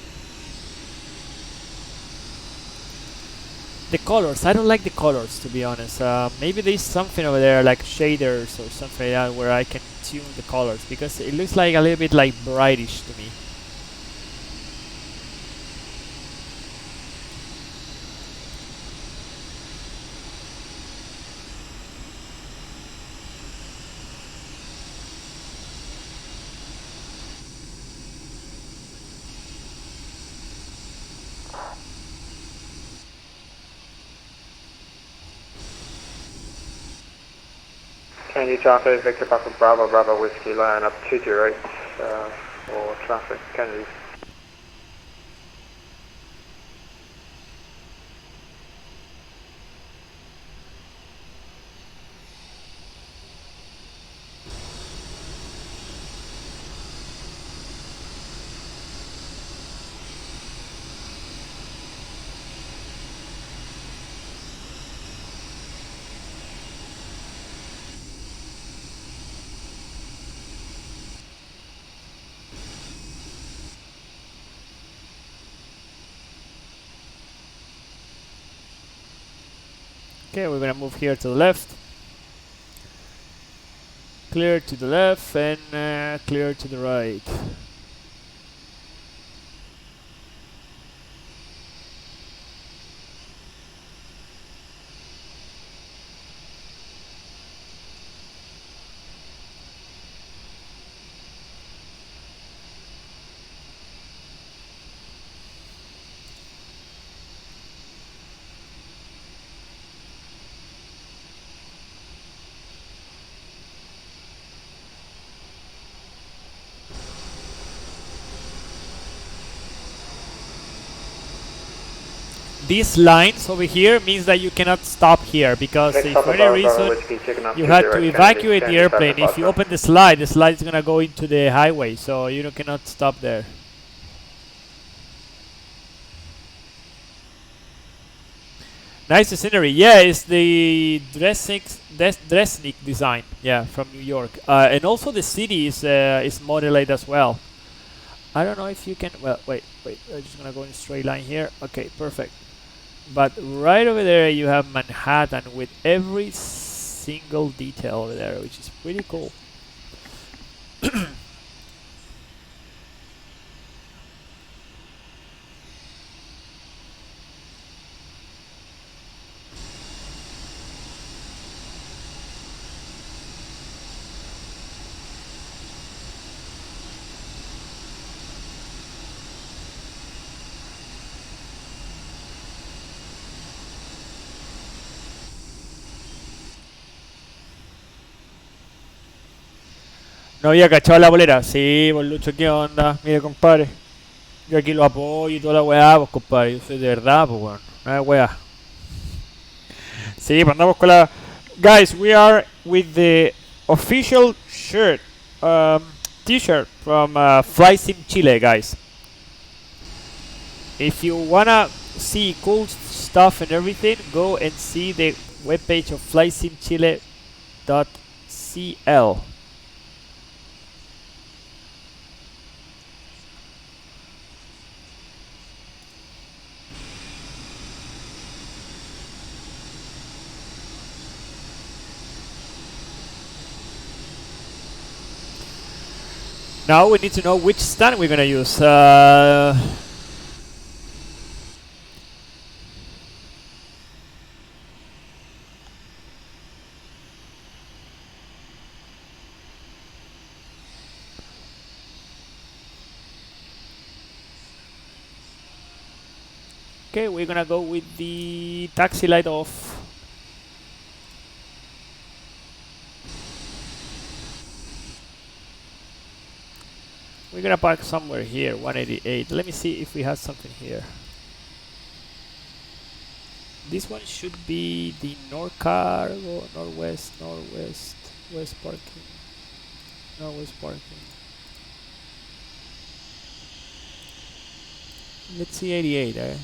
The colors, I don't like the colors, to be honest. Maybe there's something over there like shaders or something like that where I can tune the colors, because it looks like a little bit like brightish to me. Kennedy traffic, Victor Papa Bravo, Bravo Whiskey, line up 22 right for traffic, Kennedy. Okay, we're gonna move here to the left. Clear to the left and clear to the right. These lines over here means that you cannot stop here because if for any reason you had to evacuate the airplane, if you open the slide is gonna go into the highway, so you cannot stop there. Nice scenery. Yeah, it's the Dresnik design. Yeah, from New York, and also the city is modeled as well. I don't know if you can. Well, wait. I'm just gonna go in a straight line here. Okay, perfect. But right over there you have Manhattan with every single detail over there, which is pretty cool. No había cachado la bolera. Sí, Lucho, ¿qué onda? Mire, compadre. Yo aquí lo apoyo y toda la weá, pues, compadre. Yo soy de verdad, pues, weón. No es weá. Sí, pues andamos con la... Guys, we are with the official shirt, t-shirt from Fly Sim Chile, guys. If you wanna see cool stuff and everything, go and see the webpage of flysimchile.cl. Now we need to know which stand we're gonna use. Okay, we're gonna go with the taxi light off. We're gonna park somewhere here, 188. Let me see if we have something here. This one should be the North Cargo, Northwest, West parking, Northwest parking. Let's see 88, eh?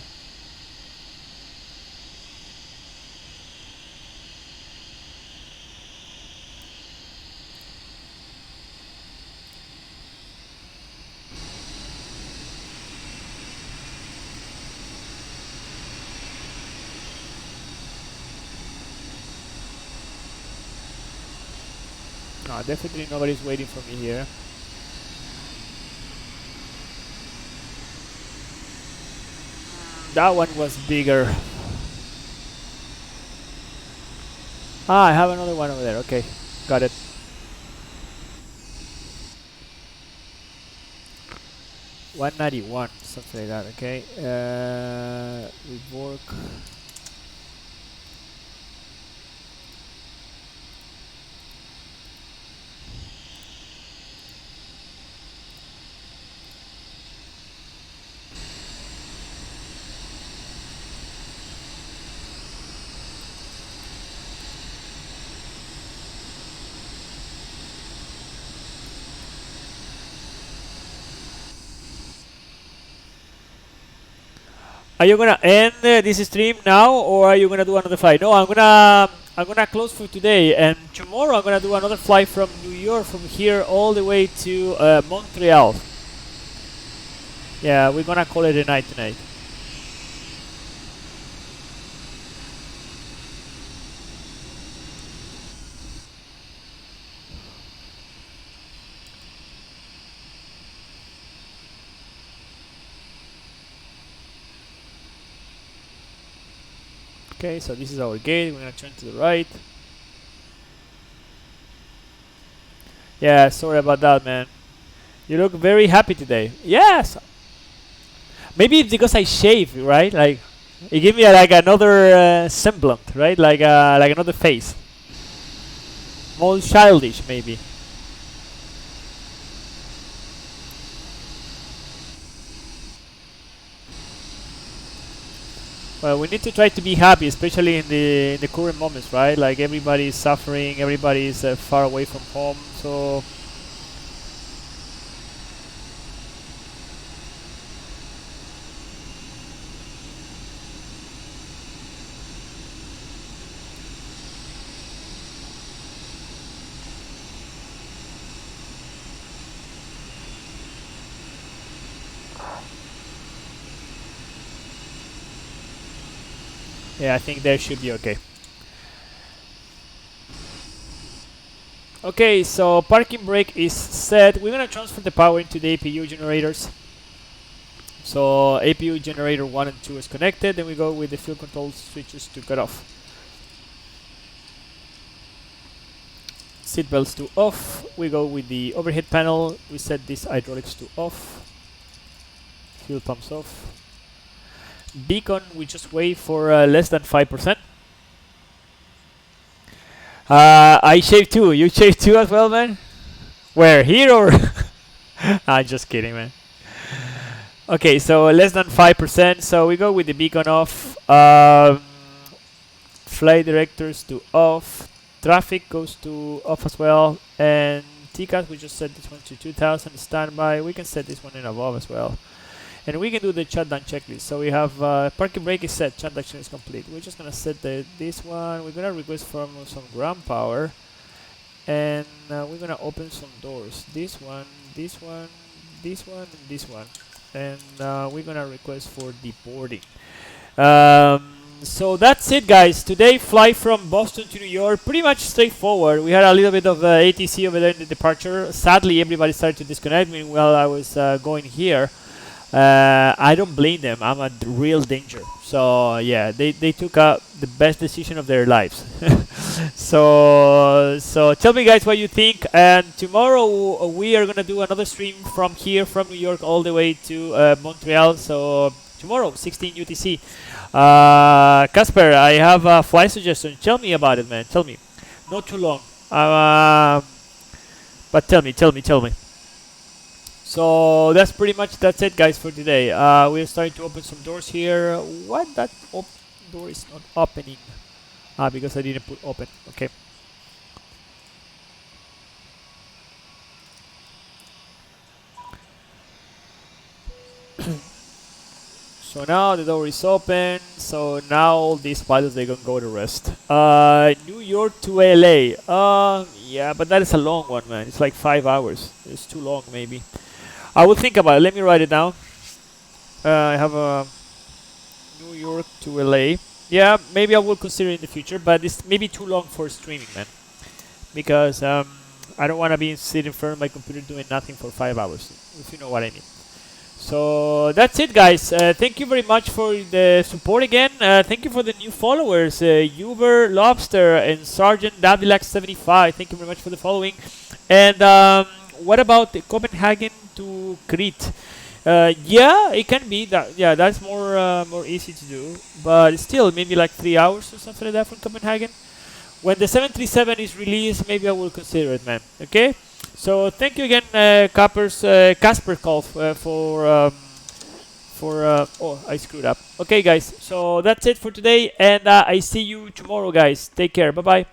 No, definitely nobody's waiting for me here. That one was bigger. Ah, I have another one over there. Okay, got it. $191, something like that. Okay, rework. Are you gonna end this stream now, or are you gonna do another flight? No, I'm gonna close for today, and tomorrow I'm gonna do another flight from New York, from here all the way to Montreal. Yeah, we're gonna call it a night tonight. Okay, so this is our gate. We're gonna turn to the right. Yeah, sorry about that, man. You look very happy today. Yes. Maybe it's because I shaved, right? Like, it gave me like another semblant, right? Like another face. More childish, maybe. Well, we need to try to be happy, especially in the current moments, right? Like everybody is suffering, everybody is far away from home, so. Yeah, I think that should be okay. Okay, so parking brake is set. We're gonna transfer the power into the APU generators. So APU generator 1 and 2 is connected, then we go with the fuel control switches to cut off. Seatbelts to off. We go with the overhead panel. We set this hydraulics to off. Fuel pumps off. Beacon, we just wait for less than 5%. I shaved too. You shaved too as well, man? Where? Here or? I'm just kidding, man. Okay, so less than 5%. So we go with the beacon off. Flight directors to off. Traffic goes to off as well. And TCAS, we just set this one to 2000. Standby. We can set this one in above as well. And we can do the shutdown checklist. So we have parking brake is set, shutdown is complete. We're just gonna set this one. We're gonna request from some ground power, and we're gonna open some doors. This one, this one, this one, and this one. And we're gonna request for deboarding. So that's it, guys. Today, flight from Boston to New York, pretty much straightforward. We had a little bit of ATC over there in the departure. Sadly, everybody started to disconnect me while I was going here. I don't blame them. I'm a real danger. So yeah, they took the best decision of their lives. so tell me, guys, what you think. And tomorrow we are gonna do another stream from here, from New York, all the way to Montreal. So tomorrow, 16 UTC. Casper, I have a flight suggestion. Tell me about it, man. Tell me. Not too long. But tell me. So that's it, guys, for today. We're starting to open some doors here. What? That door is not opening. Because I didn't put open. Okay. So now the door is open. So now all these pilots, they can go to rest. New York to LA. Yeah, but that is a long one, man. It's like 5 hours. It's too long, maybe. I will think about it. Let me write it down. I have a New York to LA. Yeah, maybe I will consider it in the future, but it's maybe too long for streaming, man. Because I don't want to be sitting in front of my computer doing nothing for 5 hours, if you know what I mean. So that's it, guys. Thank you very much for the support again. Thank you for the new followers, Uber, Lobster, and Sergeant Davilax75. Thank you very much for the following. And what about Copenhagen to Crete? Yeah, it can be that. Yeah, that's more easy to do, but still maybe like 3 hours or something like that from Copenhagen. When the 737 is released, maybe I will consider it, man. Okay. So thank you again, Casper Kolf, oh, I screwed up. Okay, guys. So that's it for today, and I see you tomorrow, guys. Take care. Bye bye.